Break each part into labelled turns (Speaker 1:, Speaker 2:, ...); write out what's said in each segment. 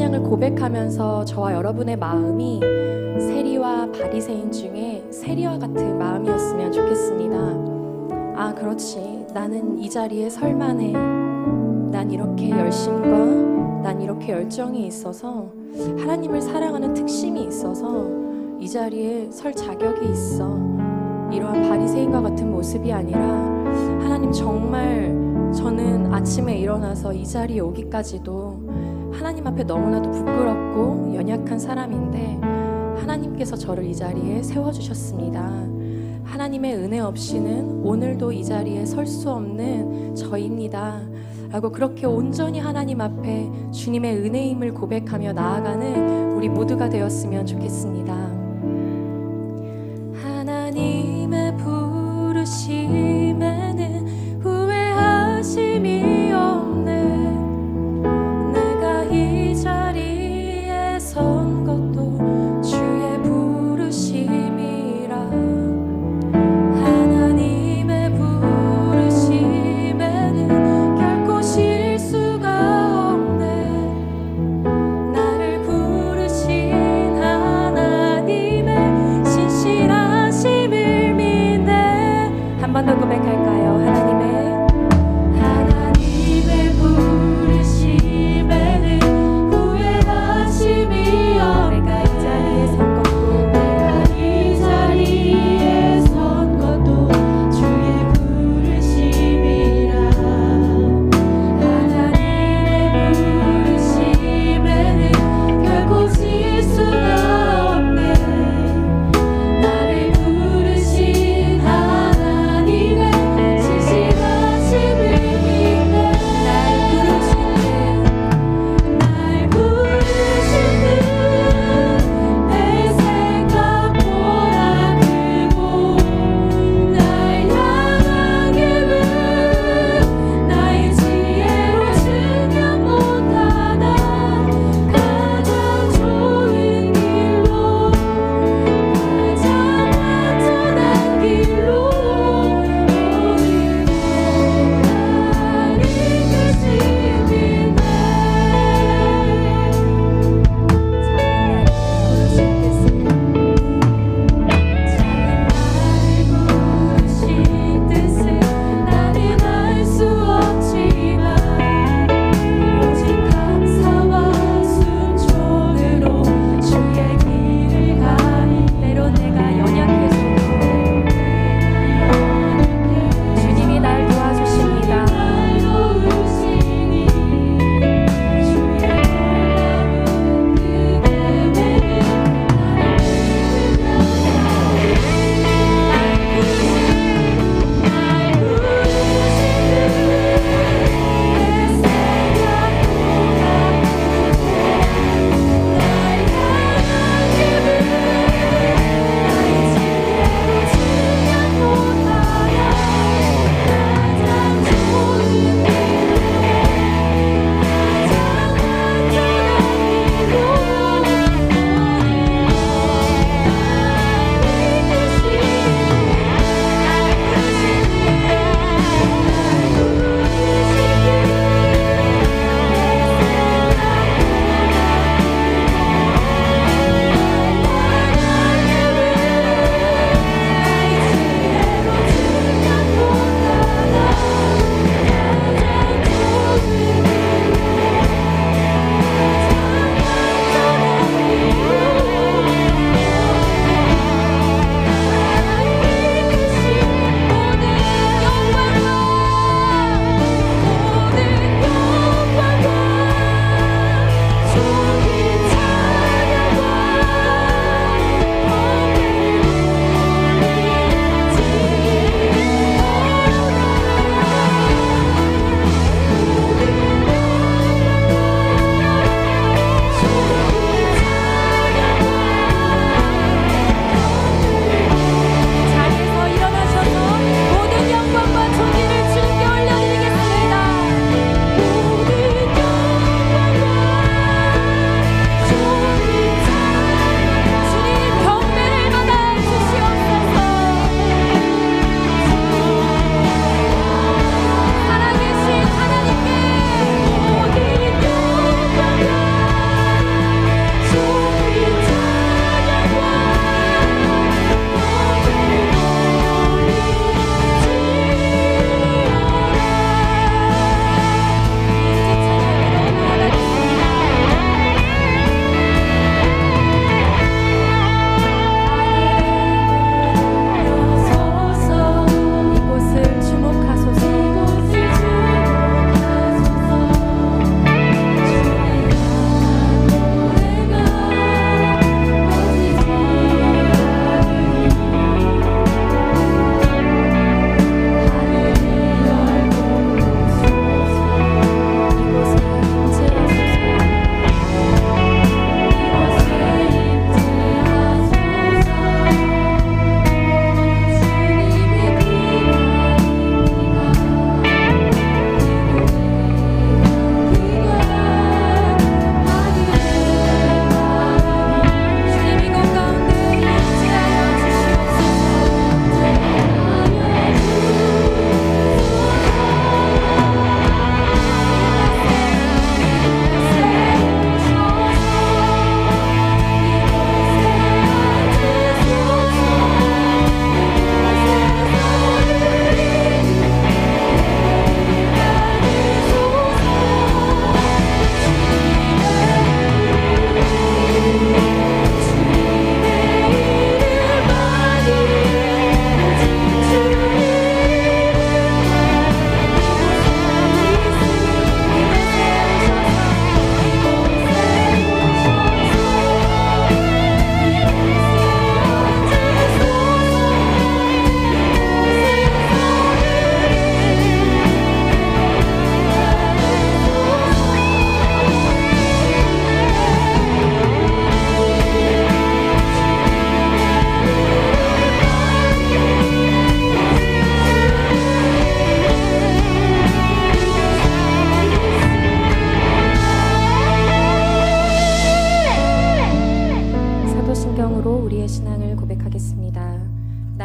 Speaker 1: 죄악을 고백하면서 저와 여러분의 마음이 세리와 바리새인 중에 세리와 같은 마음이었으면 좋겠습니다. 아, 그렇지. 나는 이 자리에 설만해. 난 이렇게 열심과 난 이렇게 열정이 있어서, 하나님을 사랑하는 특심이 있어서 이 자리에 설 자격이 있어. 이러한 바리새인과 같은 모습이 아니라, 하나님, 정말 저는 아침에 일어나서 이 자리에 오기까지도 하나님 앞에 너무나도 부끄럽고 연약한 사람인데 하나님께서 저를 이 자리에 세워주셨습니다. 하나님의 은혜 없이는 오늘도 이 자리에 설 수 없는 저입니다 라고, 그렇게 온전히 하나님 앞에 주님의 은혜임을 고백하며 나아가는 우리 모두가 되었으면 좋겠습니다. 하나님의 부르심에는 후회하심이 없네. 내가 이 자리에 선 것도 주의 부르심이라. 하나님의 부르심에는 결코 실수가 없네. 나를 부르신 하나님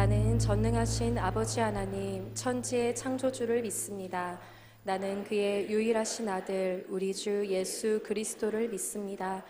Speaker 1: 나는 전능하신 아버지 하나님 천지의 창조주를 믿습니다. 나는 그의 유일하신 아들 우리 주 예수 그리스도를 믿습니다.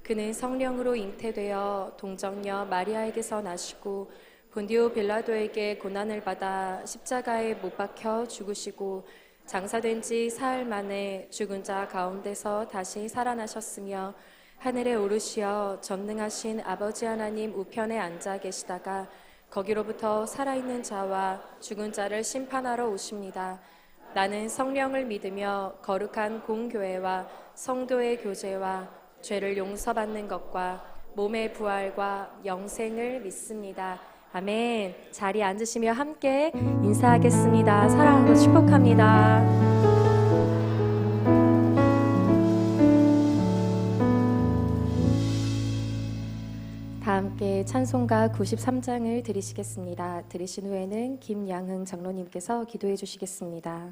Speaker 1: 그는 성령으로 잉태되어 동정녀 마리아에게서 나시고 본디오 빌라도에게 고난을 받아 십자가에 못 박혀 죽으시고 장사된 지 사흘 만에 죽은 자 가운데서 다시 살아나셨으며 하늘에 오르시어 전능하신 아버지 하나님 우편에 앉아 계시다가 거기로부터 살아있는 자와 죽은 자를 심판하러 오십니다. 나는 성령을 믿으며 거룩한 공교회와 성도의 교제와 죄를 용서받는 것과 몸의 부활과 영생을 믿습니다. 아멘. 자리에 앉으시며 함께 인사하겠습니다. 사랑하고 축복합니다. 다 함께 찬송가 93장을 드리시겠습니다. 드리신 후에는 김양흥 장로님께서 기도해 주시겠습니다.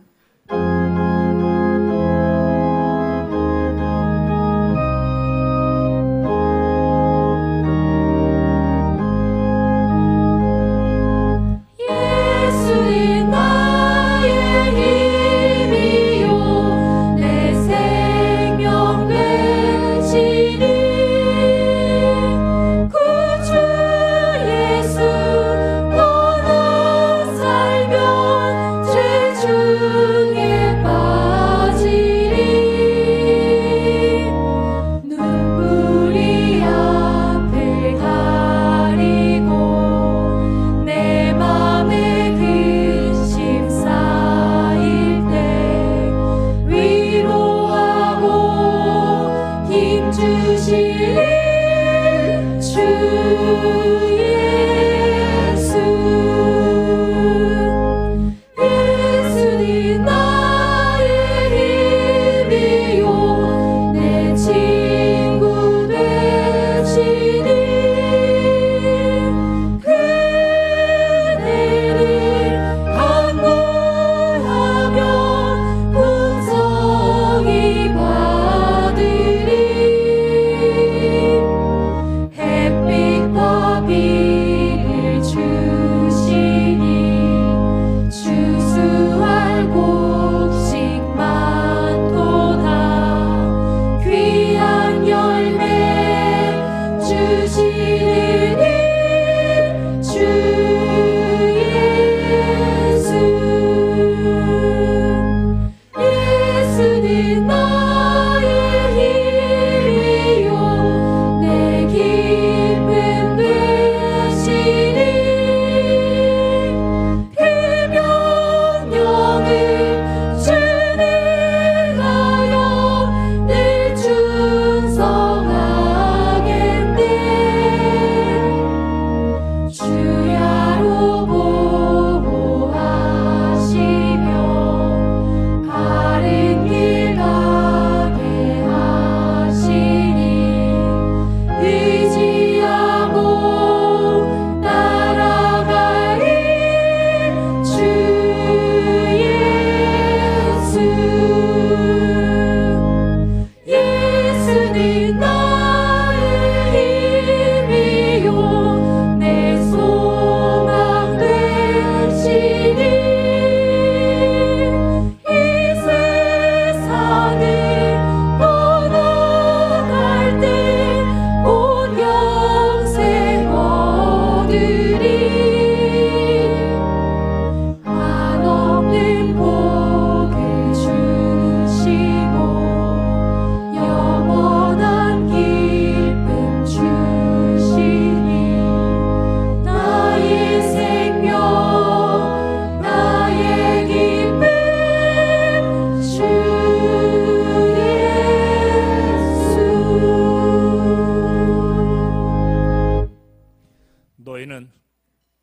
Speaker 2: 너희는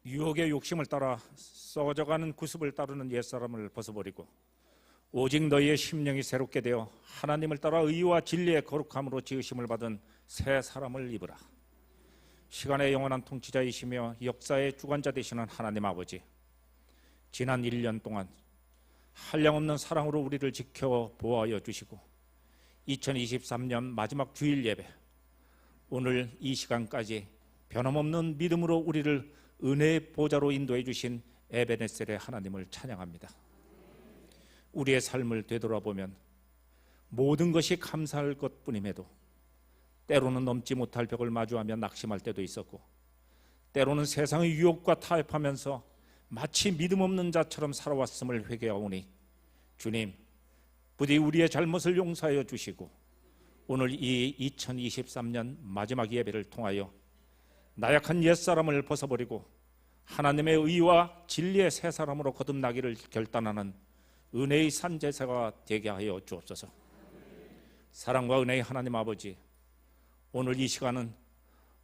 Speaker 2: 유혹의 욕심을 따라 썩어져가는 구습을 따르는 옛사람을 벗어버리고 오직 너희의 심령이 새롭게 되어 하나님을 따라 의와 진리의 거룩함으로 지으심을 받은 새 사람을 입으라. 시간의 영원한 통치자이시며 역사의 주관자 되시는 하나님 아버지, 지난 1년 동안 한량없는 사랑으로 우리를 지켜 보호하여 주시고 2023년 마지막 주일 예배, 오늘 이 시간까지 변함없는 믿음으로 우리를 은혜의 보좌로 인도해 주신 에베네셀의 하나님을 찬양합니다. 우리의 삶을 되돌아보면 모든 것이 감사할 것뿐임에도 때로는 넘지 못할 벽을 마주하며 낙심할 때도 있었고, 때로는 세상의 유혹과 타협하면서 마치 믿음 없는 자처럼 살아왔음을 회개하오니 주님, 부디 우리의 잘못을 용서하여 주시고 오늘 이 2023년 마지막 예배를 통하여 나약한 옛사람을 벗어버리고 하나님의 의와 진리의 새 사람으로 거듭나기를 결단하는 은혜의 산제사가 되게 하여 주옵소서. 사랑과 은혜의 하나님 아버지, 오늘 이 시간은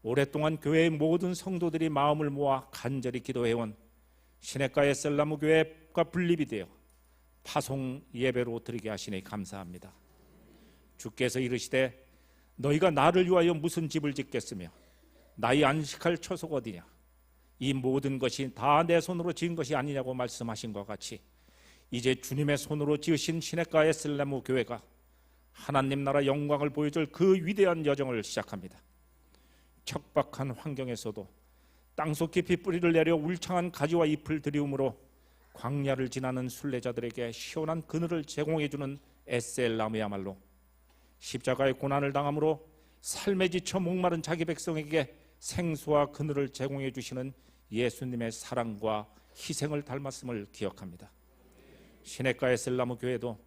Speaker 2: 오랫동안 교회의 모든 성도들이 마음을 모아 간절히 기도해온 시냇가 에셀나무 교회가 분립이 되어 파송 예배로 드리게 하시니 감사합니다. 주께서 이르시되 너희가 나를 위하여 무슨 집을 짓겠으며 나의 안식할 처소가 어디냐, 이 모든 것이 다 내 손으로 지은 것이 아니냐고 말씀하신 것 같이 이제 주님의 손으로 지으신 시냇가 에셀나무 교회가 하나님 나라 영광을 보여줄 그 위대한 여정을 시작합니다. 척박한 환경에서도 땅속 깊이 뿌리를 내려 울창한 가지와 잎을 들이움으로 광야를 지나는 순례자들에게 시원한 그늘을 제공해주는 에셀나무야말로 십자가의 고난을 당함으로 삶에 지쳐 목마른 자기 백성에게 생수와 그늘을 제공해 주시는 예수님의 사랑과 희생을 닮았음을 기억합니다. 시냇가 에셀나무 교회도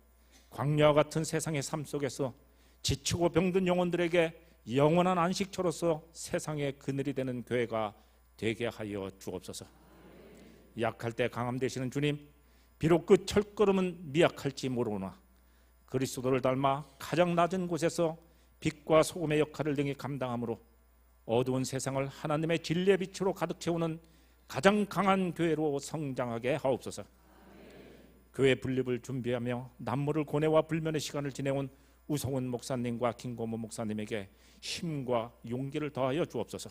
Speaker 2: 광야와 같은 세상의 삶 속에서 지치고 병든 영혼들에게 영원한 안식처로서 세상의 그늘이 되는 교회가 되게 하여 주옵소서. 약할 때 강함 되시는 주님, 비록 그 첫걸음은 미약할지 모르나 그리스도를 닮아 가장 낮은 곳에서 빛과 소금의 역할을 능히 감당함으로 어두운 세상을 하나님의 진리의 빛으로 가득 채우는 가장 강한 교회로 성장하게 하옵소서. 교회 분립을 준비하며 남모를 고뇌와 불면의 시간을 지내온 우성훈 목사님과 김고모 목사님에게 힘과 용기를 더하여 주옵소서.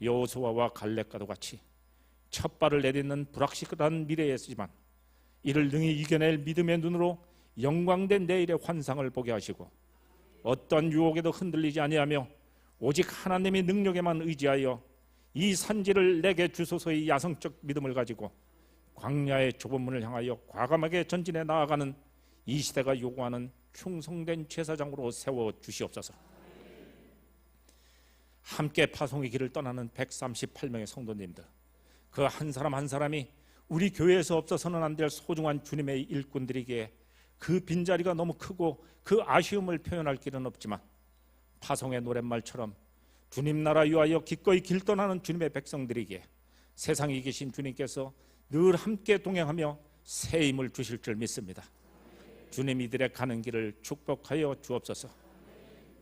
Speaker 2: 여호수아와 갈렙과도 같이 첫 발을 내딛는 불확실한 미래였지만 이를 능히 이겨낼 믿음의 눈으로 영광된 내일의 환상을 보게 하시고 어떤 유혹에도 흔들리지 아니하며 오직 하나님의 능력에만 의지하여 이 산지를 내게 주소서의 야성적 믿음을 가지고 광야의 좁은 문을 향하여 과감하게 전진해 나아가는 이 시대가 요구하는 충성된 제사장으로 세워 주시옵소서. 함께 파송의 길을 떠나는 138명의 성도님들, 그 한 사람 한 사람이 우리 교회에서 없어서는 안 될 소중한 주님의 일꾼들에게 그 빈자리가 너무 크고 그 아쉬움을 표현할 길은 없지만 파송의 노랫말처럼 주님 나라 위하여 기꺼이 길 떠나는 주님의 백성들에게 세상에 계신 주님께서 늘 함께 동행하며 새 힘을 주실 줄 믿습니다. 주님 이들의 가는 길을 축복하여 주옵소서.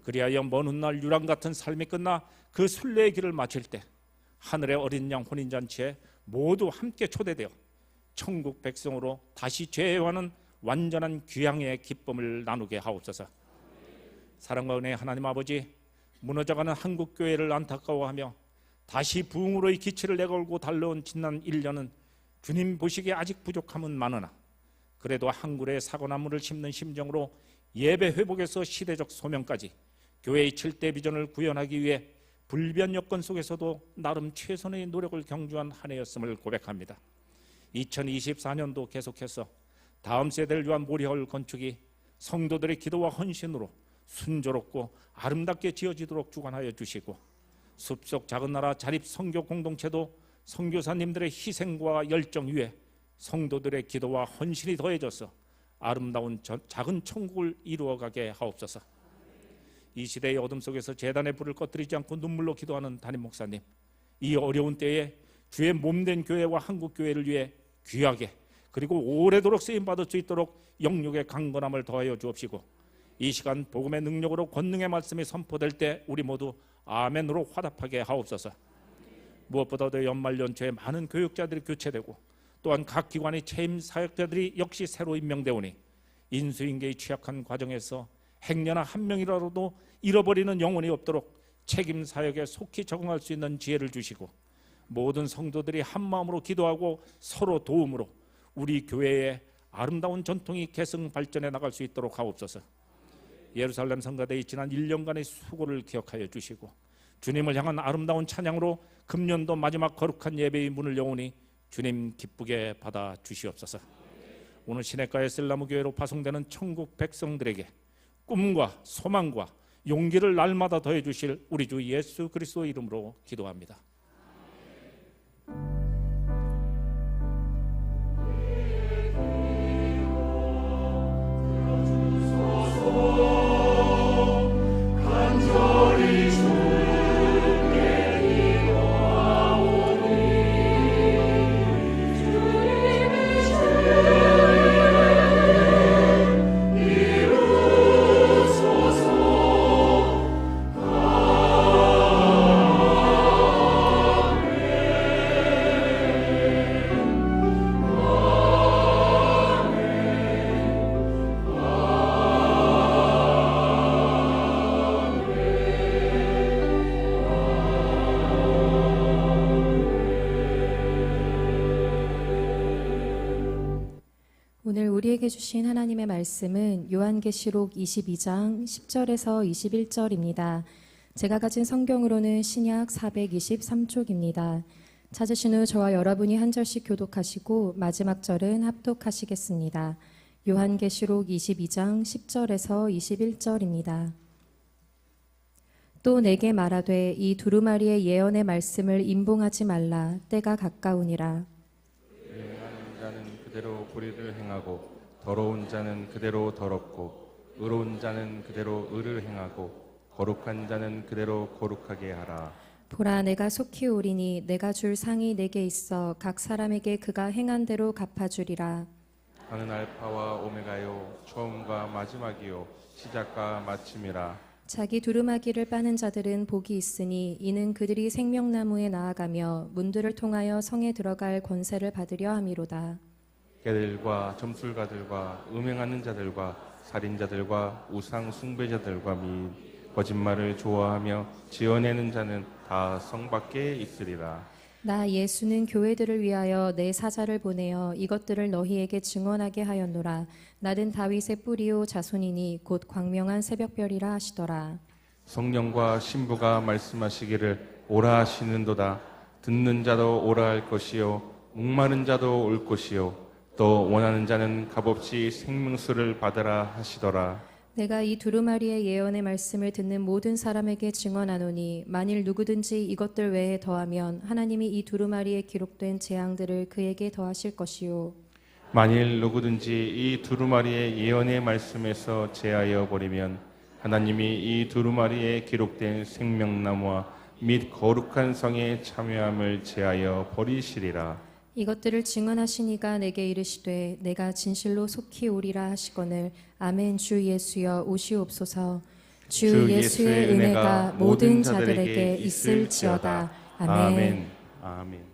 Speaker 2: 그리하여 먼 훗날 유랑 같은 삶이 끝나 그 순례의 길을 마칠 때 하늘의 어린 양 혼인잔치에 모두 함께 초대되어 천국 백성으로 다시 재회하는 완전한 귀향의 기쁨을 나누게 하옵소서. 사랑과 은혜의 하나님 아버지, 무너져가는 한국교회를 안타까워하며 다시 부흥으로의 기치를 내걸고 달려온 지난 1년은 주님 보시기에 아직 부족함은 많으나 그래도 한 그루의 사과나무를 심는 심정으로 예배 회복에서 시대적 소명까지 교회의 7대 비전을 구현하기 위해 불변 여건 속에서도 나름 최선의 노력을 경주한 한 해였음을 고백합니다. 2024년도 계속해서 다음 세대를 위한 모리하울 건축이 성도들의 기도와 헌신으로 순조롭고 아름답게 지어지도록 주관하여 주시고, 숲속 작은 나라 자립 선교 공동체도 선교사님들의 희생과 열정 위에 성도들의 기도와 헌신이 더해져서 아름다운 작은 천국을 이루어가게 하옵소서. 이 시대의 어둠 속에서 제단의 불을 꺼뜨리지 않고 눈물로 기도하는 담임 목사님, 이 어려운 때에 주의 몸된 교회와 한국교회를 위해 귀하게 그리고 오래도록 쓰임받을 수 있도록 영육의 강건함을 더하여 주옵시고, 이 시간 복음의 능력으로 권능의 말씀이 선포될 때 우리 모두 아멘으로 화답하게 하옵소서. 무엇보다도 연말 연초에 많은 교육자들이 교체되고 또한 각 기관의 채임 사역자들이 역시 새로 임명되오니 인수인계의 취약한 과정에서 행여나 한 명이라도 잃어버리는 영혼이 없도록 책임 사역에 속히 적응할 수 있는 지혜를 주시고, 모든 성도들이 한 마음으로 기도하고 서로 도움으로 우리 교회의 아름다운 전통이 계승 발전해 나갈 수 있도록 하옵소서. 예루살렘 성가대의 지난 1년간의 수고를 기억하여 주시고 주님을 향한 아름다운 찬양으로 금년도 마지막 거룩한 예배의 문을 여오니 주님 기쁘게 받아 주시옵소서. 오늘 시냇가의 셀나무교회로 파송되는 천국 백성들에게 꿈과 소망과 용기를 날마다 더해 주실 우리 주 예수 그리스도 이름으로 기도합니다.
Speaker 1: 오늘 우리에게 주신 하나님의 말씀은 요한계시록 22장 10절에서 21절입니다. 제가 가진 성경으로는 신약 423쪽입니다. 찾으신 후 저와 여러분이 한 절씩 교독하시고 마지막 절은 합독하시겠습니다. 요한계시록 22장 10절에서 21절입니다. 또 내게 말하되 이 두루마리의 예언의 말씀을 임봉하지 말라. 때가 가까우니라.
Speaker 3: 행하는 자는 그대로 불의를 행하고 더러운 자는 그대로 더럽고 의로운 자는 그대로 의를 행하고 거룩한 자는 그대로 거룩하게 하라.
Speaker 1: 보라 내가 속히 오리니 내가 줄 상이 내게 있어 각 사람에게 그가 행한 대로 갚아주리라.
Speaker 3: 나는 알파와 오메가요 처음과 마지막이요 시작과 마침이라.
Speaker 1: 자기 두루마기를 빠는 자들은 복이 있으니 이는 그들이 생명나무에 나아가며 문들을 통하여 성에 들어갈 권세를 받으려 함이로다.
Speaker 3: 개들과 점술가들과 음행하는 자들과 살인자들과 우상 숭배자들과 및 거짓말을 좋아하며 지어내는 자는 다 성 밖에 있으리라.
Speaker 1: 나 예수는 교회들을 위하여 내 사자를 보내어 이것들을 너희에게 증언하게 하였노라. 나는 다윗의 뿌리요 자손이니 곧 광명한 새벽별이라 하시더라.
Speaker 3: 성령과 신부가 말씀하시기를 오라 하시는도다. 듣는 자도 오라 할 것이요 목마른 자도 올 것이요 또 원하는 자는 값없이 생명수를 받으라 하시더라.
Speaker 1: 내가 이 두루마리의 예언의 말씀을 듣는 모든 사람에게 증언하노니 만일 누구든지 이것들 외에 더하면 하나님이 이 두루마리에 기록된 재앙들을 그에게 더하실 것이요
Speaker 3: 만일 누구든지 이 두루마리의 예언의 말씀에서 제하여 버리면 하나님이 이 두루마리에 기록된 생명나무와 및 거룩한 성에 참여함을 제하여 버리시리라.
Speaker 1: 이것들을 증언하신 이가 내게 이르시되 내가 진실로 속히 오리라 하시거늘 아멘. 주 예수여 오시옵소서. 주 예수의 은혜가 모든 자들에게 있을지어다. 아멘.
Speaker 3: 아멘.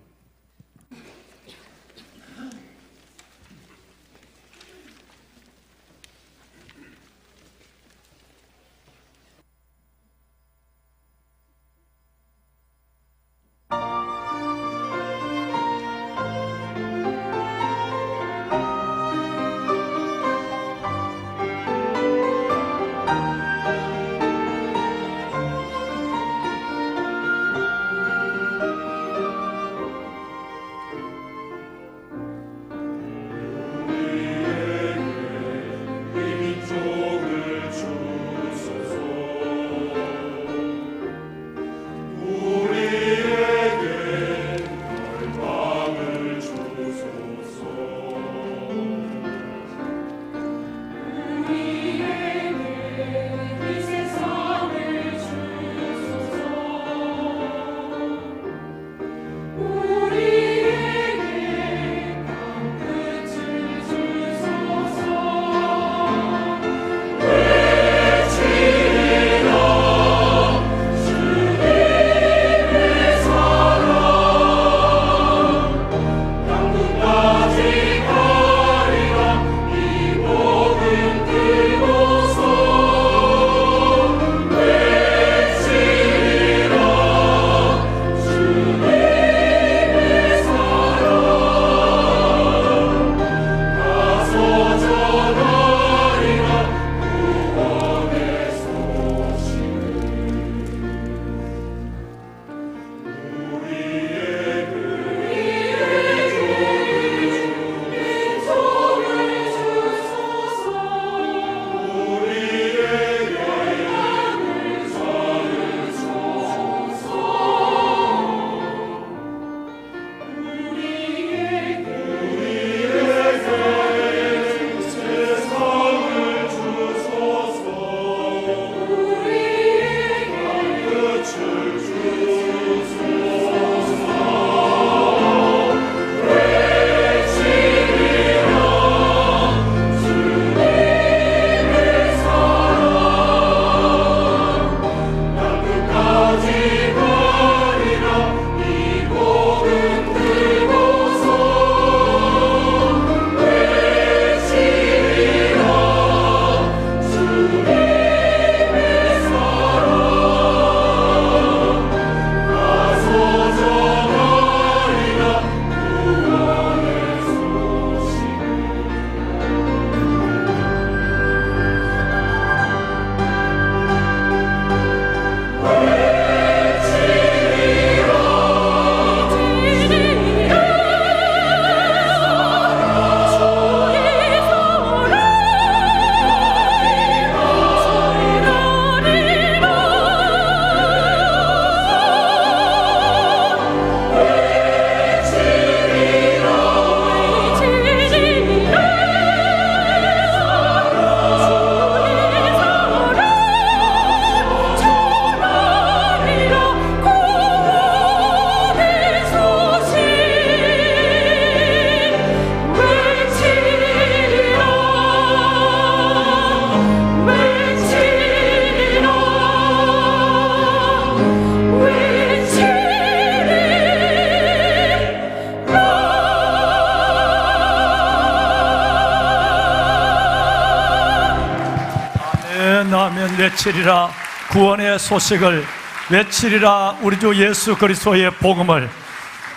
Speaker 4: 외치리라 구원의 소식을, 외치리라 우리 주 예수 그리스도의 복음을.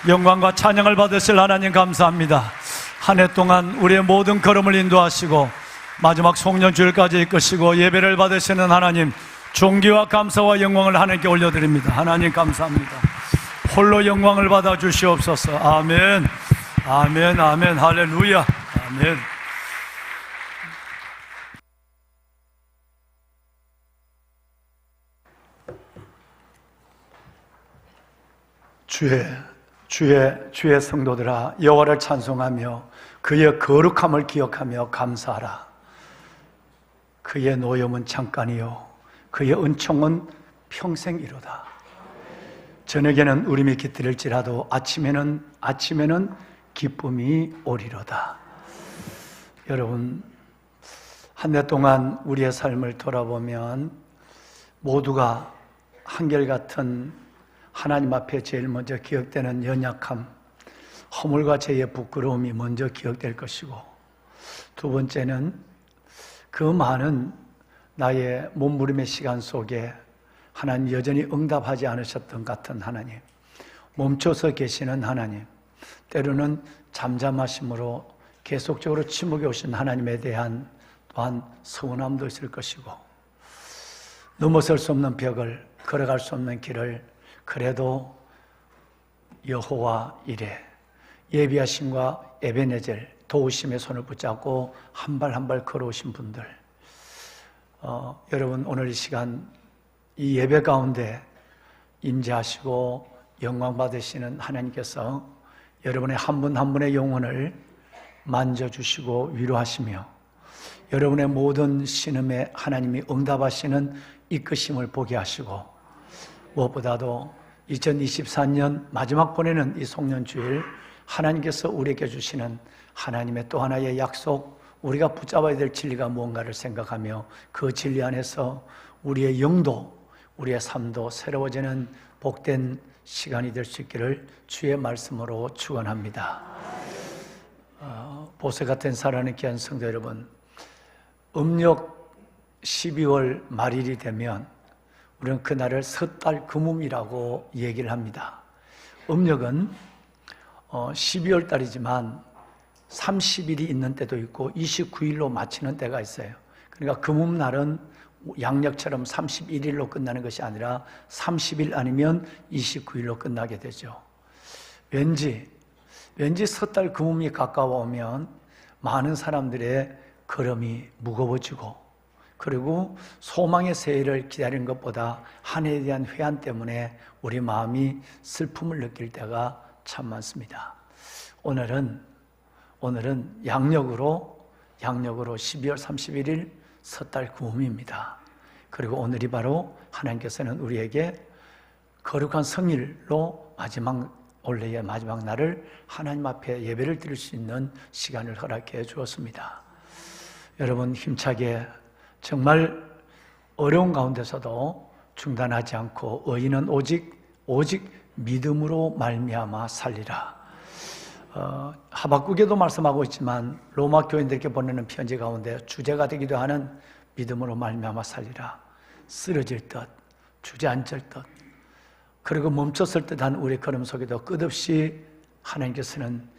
Speaker 4: 영광과 찬양을 받으실 하나님 감사합니다. 한 해 동안 우리의 모든 걸음을 인도하시고 마지막 송년주일까지 이끄시고 예배를 받으시는 하나님, 존귀와 감사와 영광을 하나님께 올려드립니다. 하나님 감사합니다. 홀로 영광을 받아 주시옵소서. 아멘, 아멘, 아멘, 할렐루야, 아멘. 주의 성도들아, 여호와를 찬송하며 그의 거룩함을 기억하며 감사하라. 그의 노염은 잠깐이요 그의 은총은 평생이로다. 저녁에는 울음이 깃들일지라도 아침에는 기쁨이 오리로다. 여러분, 한 해 동안 우리의 삶을 돌아보면 모두가 한결같은 하나님 앞에 제일 먼저 기억되는 연약함, 허물과 죄의 부끄러움이 먼저 기억될 것이고, 두 번째는 그 많은 나의 몸부림의 시간 속에 하나님 여전히 응답하지 않으셨던 같은 하나님, 멈춰서 계시는 하나님, 때로는 잠잠하심으로 계속적으로 침묵해 오신 하나님에 대한 또한 서운함도 있을 것이고, 넘어설 수 없는 벽을, 걸어갈 수 없는 길을 그래도 여호와 이레, 예비하심과 에베네젤, 도우심의 손을 붙잡고 한 발 한 발 걸어오신 분들, 여러분 오늘 이 시간 이 예배 가운데 임재하시고 영광 받으시는 하나님께서 여러분의 한 분 한 분의 영혼을 만져주시고 위로하시며 여러분의 모든 신음에 하나님이 응답하시는 이끄심을 보게 하시고, 무엇보다도 2024년 마지막 보내는 이 송년주일 하나님께서 우리에게 주시는 하나님의 또 하나의 약속, 우리가 붙잡아야 될 진리가 무언가를 생각하며 그 진리 안에서 우리의 영도, 우리의 삶도 새로워지는 복된 시간이 될 수 있기를 주의 말씀으로 축원합니다. 보석 같은 살아있는 귀한 성도 여러분, 음력 12월 말일이 되면 우리는 그날을 섣달 금음이라고 얘기를 합니다. 음력은 12월 달이지만 30일이 있는 때도 있고 29일로 마치는 때가 있어요. 그러니까 금음날은 양력처럼 31일로 끝나는 것이 아니라 30일 아니면 29일로 끝나게 되죠. 왠지 섣달 금음이 가까워오면 많은 사람들의 걸음이 무거워지고, 그리고 소망의 새해를 기다리는 것보다 한 해에 대한 회한 때문에 우리 마음이 슬픔을 느낄 때가 참 많습니다. 오늘은 양력으로 12월 31일 섣달 금음입니다. 그리고 오늘이 바로 하나님께서는 우리에게 거룩한 성일로 올해의 마지막 날을 하나님 앞에 예배를 드릴 수 있는 시간을 허락해 주었습니다. 여러분, 힘차게 정말 어려운 가운데서도 중단하지 않고 의인은 오직 믿음으로 말미암아 살리라. 하박국에도 말씀하고 있지만 로마 교인들에게 보내는 편지 가운데 주제가 되기도 하는 믿음으로 말미암아 살리라. 쓰러질 듯, 주저앉을 듯, 그리고 멈췄을 듯한 우리 걸음 속에도 끝없이 하나님께서는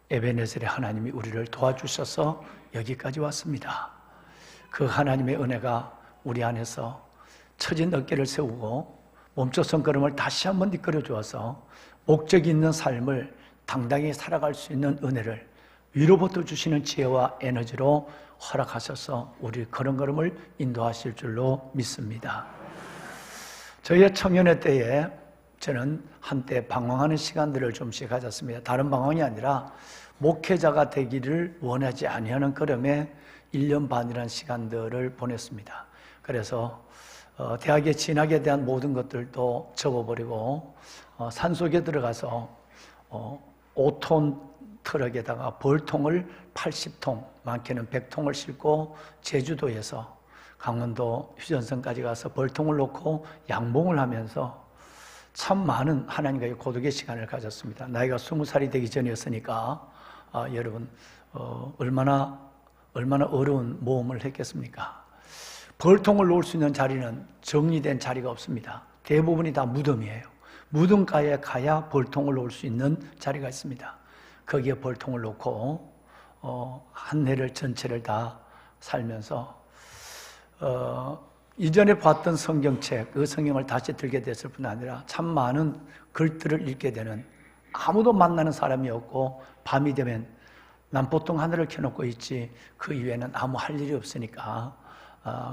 Speaker 4: 에베네셀의 하나님이 우리를 도와주셔서 여기까지 왔습니다. 그 하나님의 은혜가 우리 안에서 처진 어깨를 세우고 멈춰선 걸음을 다시 한번 이끌어 주어서 목적이 있는 삶을 당당히 살아갈 수 있는 은혜를 위로부터 주시는 지혜와 에너지로 허락하셔서 우리 걸음걸음을 인도하실 줄로 믿습니다. 저희의 청년의 때에 저는 한때 방황하는 시간들을 좀씩 가졌습니다. 다른 방황이 아니라 목회자가 되기를 원하지 아니하는 걸음에 1년 반이라는 시간들을 보냈습니다. 그래서 대학의 진학에 대한 모든 것들도 접어버리고 산속에 들어가서 5톤 트럭에다가 벌통을 80통, 많게는 100통을 싣고 제주도에서 강원도 휴전선까지 가서 벌통을 놓고 양봉을 하면서 참 많은 하나님과의 고독의 시간을 가졌습니다. 나이가 20살이 되기 전이었으니까 여러분 얼마나 어려운 모험을 했겠습니까? 벌통을 놓을 수 있는 자리는 정리된 자리가 없습니다. 대부분이 다 무덤이에요. 무덤가에 가야 벌통을 놓을 수 있는 자리가 있습니다. 거기에 벌통을 놓고 한 해를 전체를 다 살면서 이전에 봤던 성경책, 그 성경을 다시 들게 됐을 뿐 아니라 참 많은 글들을 읽게 되는, 아무도 만나는 사람이 없고 밤이 되면 난 보통 하늘을 켜놓고 있지 그 이외에는 아무 할 일이 없으니까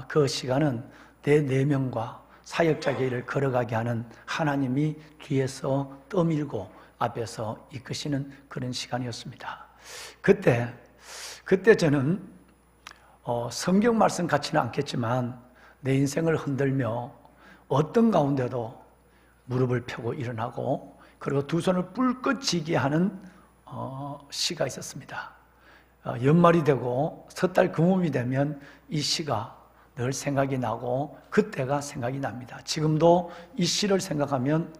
Speaker 4: 그 시간은 내 내면과 사역자의 일을 걸어가게 하는 하나님이 뒤에서 떠밀고 앞에서 이끄시는 그런 시간이었습니다. 그때 저는 성경 말씀 같지는 않겠지만 내 인생을 흔들며 어떤 가운데도 무릎을 펴고 일어나고 그리고 두 손을 뿔긋 쥐게 하는 시가 있었습니다. 연말이 되고 섣달 금음이 되면 이 시가 늘 생각이 나고 그때가 생각이 납니다. 지금도 이 시를 생각하면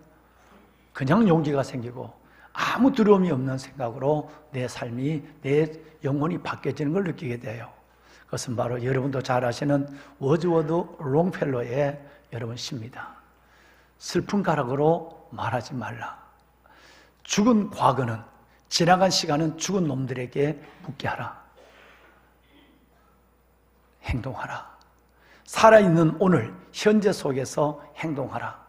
Speaker 4: 그냥 용기가 생기고 아무 두려움이 없는 생각으로 내 삶이, 내 영혼이 바뀌어지는 걸 느끼게 돼요. 그것은 바로 여러분도 잘 아시는 워즈워드 롱펠로의 여러분 시입니다. 슬픈 가락으로 말하지 말라. 죽은 과거는, 지나간 시간은 죽은 놈들에게 묻게 하라. 행동하라. 살아있는 오늘, 현재 속에서 행동하라.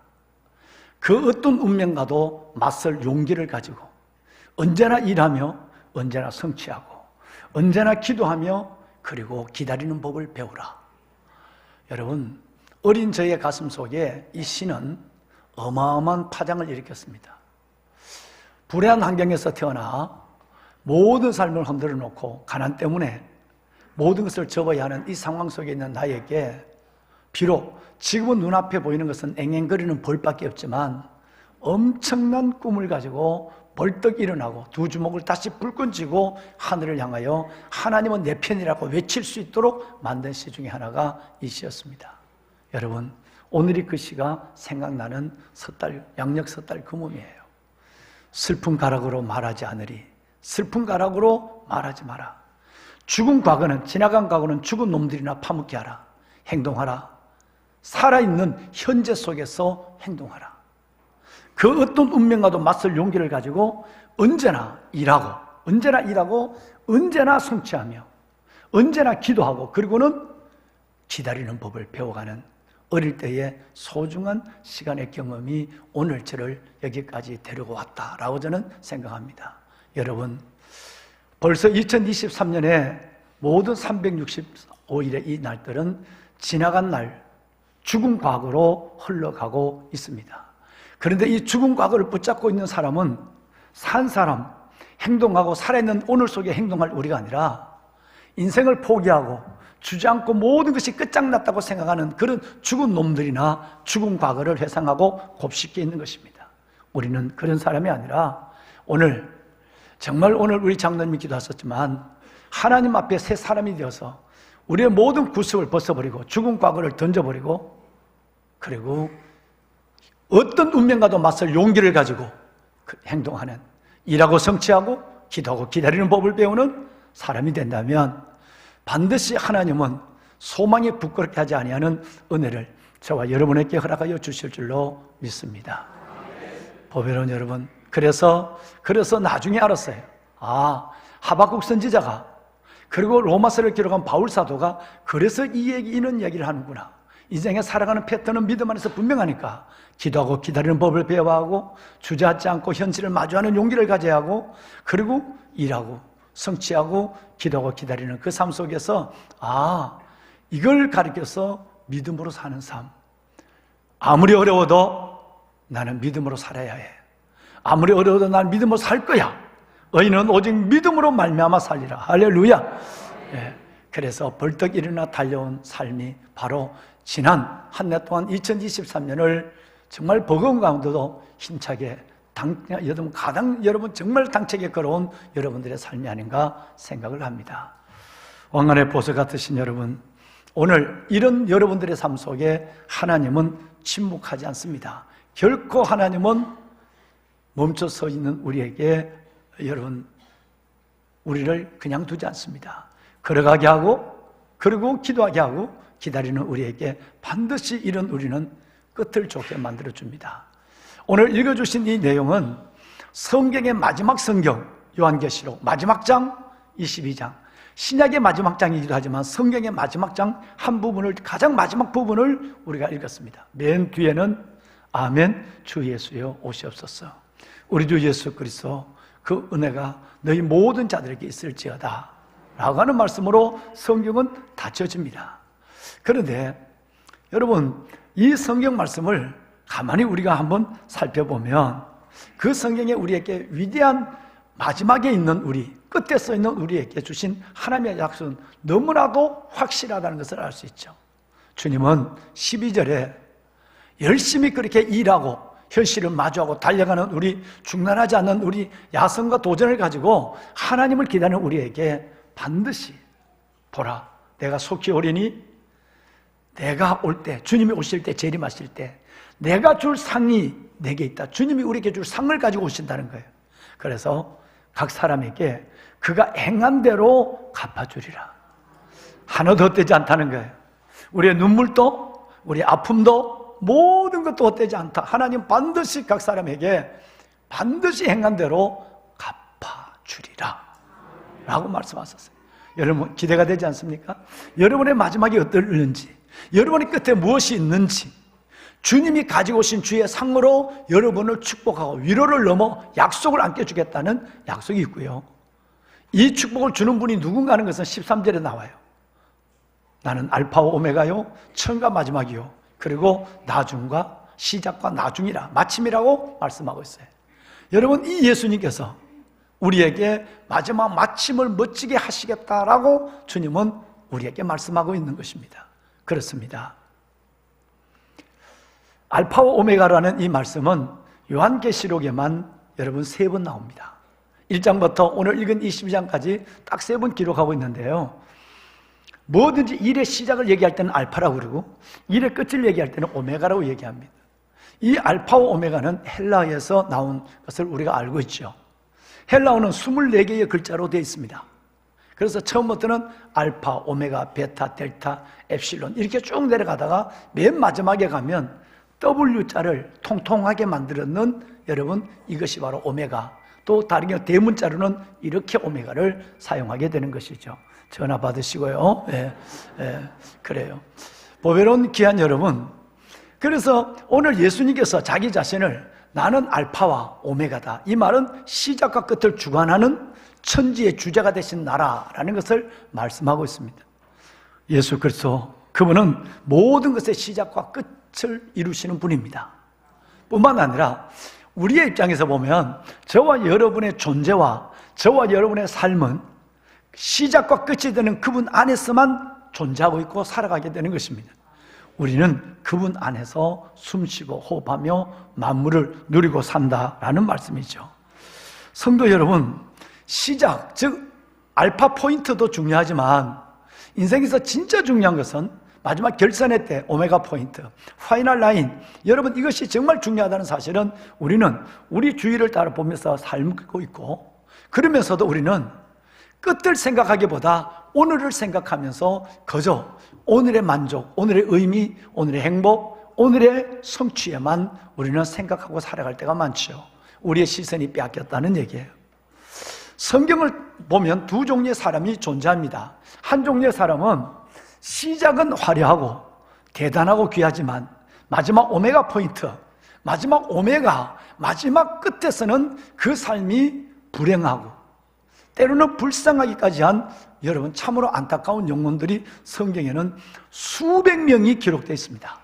Speaker 4: 그 어떤 운명과도 맞설 용기를 가지고 언제나 일하며 언제나 성취하고 언제나 기도하며 그리고 기다리는 법을 배우라. 여러분, 어린 저의 가슴 속에 이 시는 어마어마한 파장을 일으켰습니다. 불행한 환경에서 태어나 모든 삶을 흔들어 놓고 가난 때문에 모든 것을 접어야 하는 이 상황 속에 있는 나에게 비록 지금은 눈앞에 보이는 것은 앵앵거리는 벌밖에 없지만 엄청난 꿈을 가지고 벌떡 일어나고 두 주먹을 다시 불끈 쥐고 하늘을 향하여 하나님은 내 편이라고 외칠 수 있도록 만든 시 중에 하나가 이 시였습니다. 여러분, 오늘이 그 시가 생각나는 양력 섣달 금음이에요. 슬픈 가락으로 말하지 않으리. 슬픈 가락으로 말하지 마라. 죽은 과거는, 지나간 과거는 죽은 놈들이나 파묻게 하라. 행동하라. 살아있는 현재 속에서 행동하라. 그 어떤 운명과도 맞설 용기를 가지고 언제나 일하고 언제나 성취하며 언제나 기도하고 그리고는 기다리는 법을 배워가는 어릴 때의 소중한 시간의 경험이 오늘 저를 여기까지 데리고 왔다라고 저는 생각합니다. 여러분, 벌써 2023년에 모든 365일의 이 날들은 지나간 날, 죽은 과거로 흘러가고 있습니다. 그런데 이 죽은 과거를 붙잡고 있는 사람은 산 사람, 행동하고 살아있는 오늘 속에 행동할 우리가 아니라 인생을 포기하고 주저앉고 모든 것이 끝장났다고 생각하는 그런 죽은 놈들이나 죽은 과거를 회상하고 곱씹게 있는 것입니다. 우리는 그런 사람이 아니라 정말 오늘 우리 장로님이 기도하셨지만 하나님 앞에 새 사람이 되어서 우리의 모든 구습을 벗어버리고 죽은 과거를 던져버리고 그리고 어떤 운명과도 맞설 용기를 가지고 행동하는, 일하고 성취하고 기도하고 기다리는 법을 배우는 사람이 된다면 반드시 하나님은 소망에 부끄럽게 하지 아니하는 은혜를 저와 여러분에게 허락하여 주실 줄로 믿습니다. 보배로운 여러분, 그래서 나중에 알았어요. 하박국 선지자가 그리고 로마서를 기록한 바울 사도가 그래서 이런 얘기를 하는구나. 인생에 살아가는 패턴은 믿음 안에서 분명하니까 기도하고 기다리는 법을 배워하고 주저앉지 않고 현실을 마주하는 용기를 가져야 하고 그리고 일하고 성취하고 기도하고 기다리는 그 삶 속에서 이걸 가르쳐서 믿음으로 사는 삶. 아무리 어려워도 나는 믿음으로 살아야 해. 아무리 어려워도 난 믿음으로 살 거야. 의인은 오직 믿음으로 말미암아 살리라. 할렐루야. 그래서 벌떡 일어나 달려온 삶이 바로 지난 한 해 동안 2023년을 정말 버거운 가운데도 힘차게 여러분 정말 당차게 걸어온 여러분들의 삶이 아닌가 생각을 합니다. 왕관의 보석 같으신 여러분, 오늘 이런 여러분들의 삶 속에 하나님은 침묵하지 않습니다. 결코 하나님은 멈춰서 있는 우리에게 우리를 그냥 두지 않습니다. 걸어가게 하고 그리고 기도하게 하고 기다리는 우리에게 반드시 이런 우리는 끝을 좋게 만들어줍니다. 오늘 읽어주신 이 내용은 성경의 마지막 성경, 요한계시록 마지막 장 22장, 신약의 마지막 장이기도 하지만 성경의 마지막 장 한 부분을, 가장 마지막 부분을 우리가 읽었습니다. 맨 뒤에는 아멘 주 예수여 오시옵소서. 우리 주 예수 그리스도 그 은혜가 너희 모든 자들에게 있을지어다 라고 하는 말씀으로 성경은 닫혀집니다. 그런데 여러분, 이 성경 말씀을 가만히 우리가 한번 살펴보면 그 성경에 우리에게 위대한 마지막에 있는 우리, 끝에 써 있는 우리에게 주신 하나님의 약속은 너무나도 확실하다는 것을 알 수 있죠. 주님은 12절에 열심히 그렇게 일하고 현실을 마주하고 달려가는 우리, 중단하지 않는 우리 야성과 도전을 가지고 하나님을 기다리는 우리에게 반드시 보라, 내가 속히 오리니 내가 올 때, 주님이 오실 때, 재림하실 때 내가 줄 상이 내게 있다. 주님이 우리에게 줄 상을 가지고 오신다는 거예요. 그래서 각 사람에게 그가 행한 대로 갚아주리라. 하나도 헛되지 않다는 거예요. 우리의 눈물도, 우리의 아픔도, 모든 것도 헛되지 않다. 하나님 반드시 각 사람에게 반드시 행한 대로 갚아주리라 라고 말씀하셨어요. 여러분, 기대가 되지 않습니까? 여러분의 마지막이 어떨는지, 여러분의 끝에 무엇이 있는지, 주님이 가지고 오신 주의 상으로 여러분을 축복하고 위로를 넘어 약속을 안겨주겠다는 약속이 있고요. 이 축복을 주는 분이 누군가 하는 것은 13절에 나와요. 나는 알파와 오메가요, 처음과 마지막이요, 그리고 나중과 시작과 나중이라, 마침이라고 말씀하고 있어요. 여러분, 이 예수님께서 우리에게 마지막 마침을 멋지게 하시겠다라고 주님은 우리에게 말씀하고 있는 것입니다. 그렇습니다. 알파와 오메가라는 이 말씀은 요한계시록에만 여러분 3번 나옵니다. 1장부터 오늘 읽은 22장까지 딱 3번 기록하고 있는데요. 뭐든지 일의 시작을 얘기할 때는 알파라고 그러고 일의 끝을 얘기할 때는 오메가라고 얘기합니다. 이 알파와 오메가는 헬라어에서 나온 것을 우리가 알고 있죠. 헬라어는 24개의 글자로 되어 있습니다. 그래서 처음부터는 알파, 오메가, 베타, 델타, 엡실론 이렇게 쭉 내려가다가 맨 마지막에 가면 W자를 통통하게 만들었는 여러분, 이것이 바로 오메가. 또 다른 경우 대문자로는 이렇게 오메가를 사용하게 되는 것이죠. 전화 받으시고요. 그래요. 보배로운 귀한 여러분, 그래서 오늘 예수님께서 자기 자신을 나는 알파와 오메가다, 이 말은 시작과 끝을 주관하는 천지의 주자가 되신 나라라는 것을 말씀하고 있습니다. 예수 그리스도, 그분은 모든 것의 시작과 끝을 이루시는 분입니다. 뿐만 아니라 우리의 입장에서 보면 저와 여러분의 존재와 저와 여러분의 삶은 시작과 끝이 되는 그분 안에서만 존재하고 있고 살아가게 되는 것입니다. 우리는 그분 안에서 숨쉬고 호흡하며 만물을 누리고 산다라는 말씀이죠. 성도 여러분, 시작, 즉 알파 포인트도 중요하지만 인생에서 진짜 중요한 것은 마지막 결산의 때 오메가 포인트, 파이널 라인, 여러분 이것이 정말 중요하다는 사실은 우리는 우리 주위를 따라 보면서 살고 있고, 그러면서도 우리는 끝을 생각하기보다 오늘을 생각하면서 그저 오늘의 만족, 오늘의 의미, 오늘의 행복, 오늘의 성취에만 우리는 생각하고 살아갈 때가 많죠. 우리의 시선이 빼앗겼다는 얘기예요. 성경을 보면 두 종류의 사람이 존재합니다. 한 종류의 사람은 시작은 화려하고 대단하고 귀하지만 마지막 오메가 포인트, 마지막 오메가, 마지막 끝에서는 그 삶이 불행하고 때로는 불쌍하기까지 한 여러분 참으로 안타까운 영혼들이 성경에는 수백 명이 기록되어 있습니다.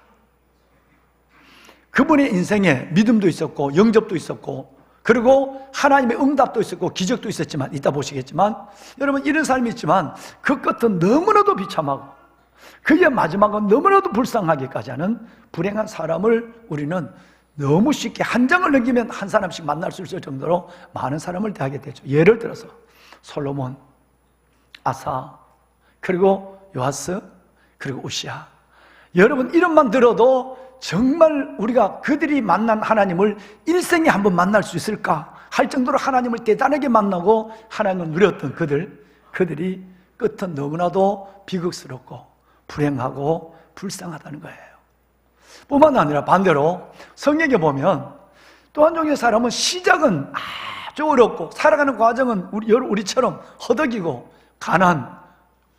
Speaker 4: 그분의 인생에 믿음도 있었고 영접도 있었고 그리고 하나님의 응답도 있었고 기적도 있었지만, 이따 보시겠지만 여러분 이런 삶이 있지만 그 끝은 너무나도 비참하고 그의 마지막은 너무나도 불쌍하기까지 하는 불행한 사람을 우리는 너무 쉽게 한 장을 넘기면 한 사람씩 만날 수 있을 정도로 많은 사람을 대하게 되죠. 예를 들어서 솔로몬, 아사, 그리고 요아스, 그리고 우시아. 여러분 이름만 들어도 정말 우리가 그들이 만난 하나님을 일생에 한번 만날 수 있을까 할 정도로 하나님을 대단하게 만나고 하나님을 누렸던 그들이 끝은 너무나도 비극스럽고 불행하고 불쌍하다는 거예요. 뿐만 아니라 반대로 성경에 보면 또 한 종류의 사람은 시작은 아주 어렵고 살아가는 과정은 우리처럼 허덕이고 가난,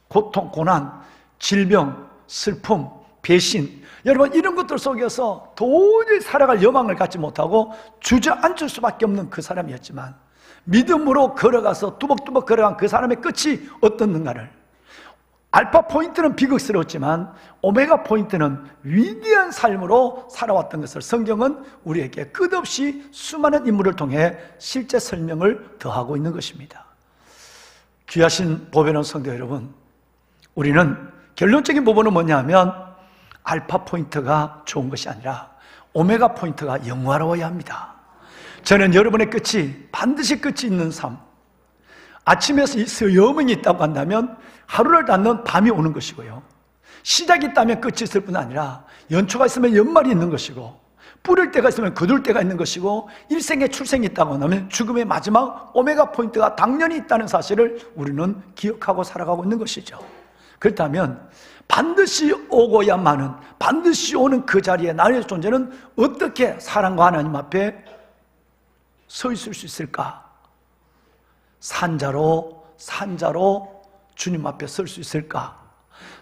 Speaker 4: 고통, 고난, 질병, 슬픔, 배신, 여러분 이런 것들 속에서 도저히 살아갈 여망을 갖지 못하고 주저앉을 수밖에 없는 그 사람이었지만 믿음으로 걸어가서 뚜벅뚜벅 걸어간 그 사람의 끝이 어떻는가를, 알파 포인트는 비극스러웠지만 오메가 포인트는 위대한 삶으로 살아왔던 것을 성경은 우리에게 끝없이 수많은 인물을 통해 실제 설명을 더하고 있는 것입니다. 귀하신 보배로운 성도 여러분, 우리는 결론적인 부분은 뭐냐 하면 알파 포인트가 좋은 것이 아니라 오메가 포인트가 영화로워야 합니다. 저는 여러분의 끝이 반드시 끝이 있는 삶, 아침에서 여명이 있다고 한다면 하루를 닫는 밤이 오는 것이고요, 시작이 있다면 끝이 있을 뿐 아니라 연초가 있으면 연말이 있는 것이고, 뿌릴 때가 있으면 거둘 때가 있는 것이고, 일생에 출생이 있다고 한다면 죽음의 마지막 오메가 포인트가 당연히 있다는 사실을 우리는 기억하고 살아가고 있는 것이죠. 그렇다면 반드시 오고야만은, 반드시 오는 그 자리에 나의 존재는 어떻게 사랑과 하나님 앞에 서 있을 수 있을까? 산자로 주님 앞에 설 수 있을까?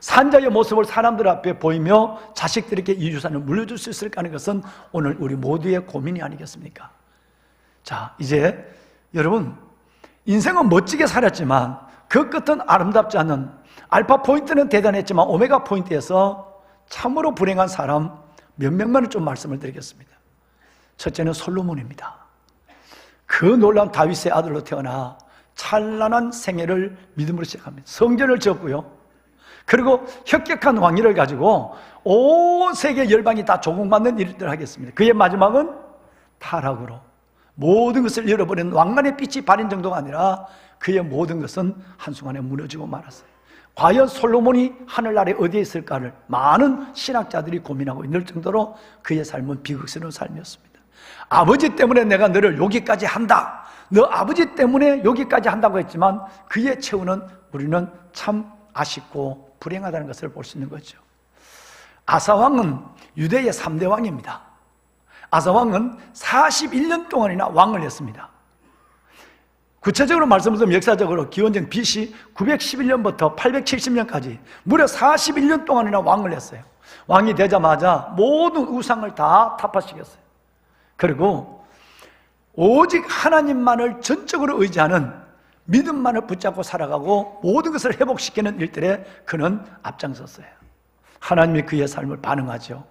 Speaker 4: 산자의 모습을 사람들 앞에 보이며 자식들에게 이 유산을 물려줄 수 있을까 하는 것은 오늘 우리 모두의 고민이 아니겠습니까? 자, 이제 여러분, 인생은 멋지게 살았지만 그 끝은 아름답지 않은, 알파 포인트는 대단했지만 오메가 포인트에서 참으로 불행한 사람 몇 명만을 좀 말씀을 드리겠습니다. 첫째는 솔로몬입니다. 그 놀라운 다윗의 아들로 태어나 찬란한 생애를 믿음으로 시작합니다. 성전을 지었고요, 그리고 혁혁한 왕위를 가지고 온 세계 열방이 다 조공받는 일들을 하겠습니다. 그의 마지막은 타락으로 모든 것을 잃어버린 왕관의 빛이 발인 정도가 아니라 그의 모든 것은 한순간에 무너지고 말았어요. 과연 솔로몬이 하늘나라에 어디에 있을까를 많은 신학자들이 고민하고 있는 정도로 그의 삶은 비극스러운 삶이었습니다. 아버지 때문에 내가 너를 여기까지 한다, 너 아버지 때문에 여기까지 한다고 했지만 그의 최후는 우리는 참 아쉽고 불행하다는 것을 볼 수 있는 거죠. 아사왕은 유대의 3대 왕입니다. 아사왕은 41년 동안이나 왕을 했습니다. 구체적으로 말씀드리면 역사적으로 기원전 BC 911년부터 870년까지 무려 41년 동안이나 왕을 했어요. 왕이 되자마자 모든 우상을 다 타파시켰어요. 그리고 오직 하나님만을 전적으로 의지하는 믿음만을 붙잡고 살아가고 모든 것을 회복시키는 일들에 그는 앞장섰어요. 하나님이 그의 삶을 반응하죠.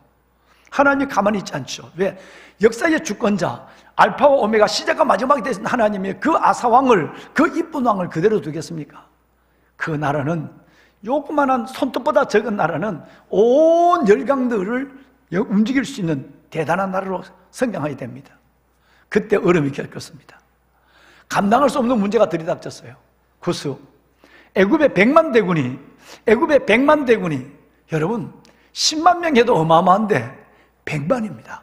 Speaker 4: 하나님이 가만히 있지 않죠. 왜? 역사의 주권자, 알파와 오메가, 시작과 마지막이 되신 하나님이 그 아사왕을, 그 이쁜 왕을 그대로 두겠습니까? 그 나라는, 요그만한 손톱보다 적은 나라는 온 열강들을 움직일 수 있는 대단한 나라로 성장하게 됩니다. 그때 얼음이 겪었습니다. 감당할 수 없는 문제가 들이닥쳤어요. 구수, 애굽의 100만 대군이 여러분 10만 명 해도 어마어마한데 100만입니다.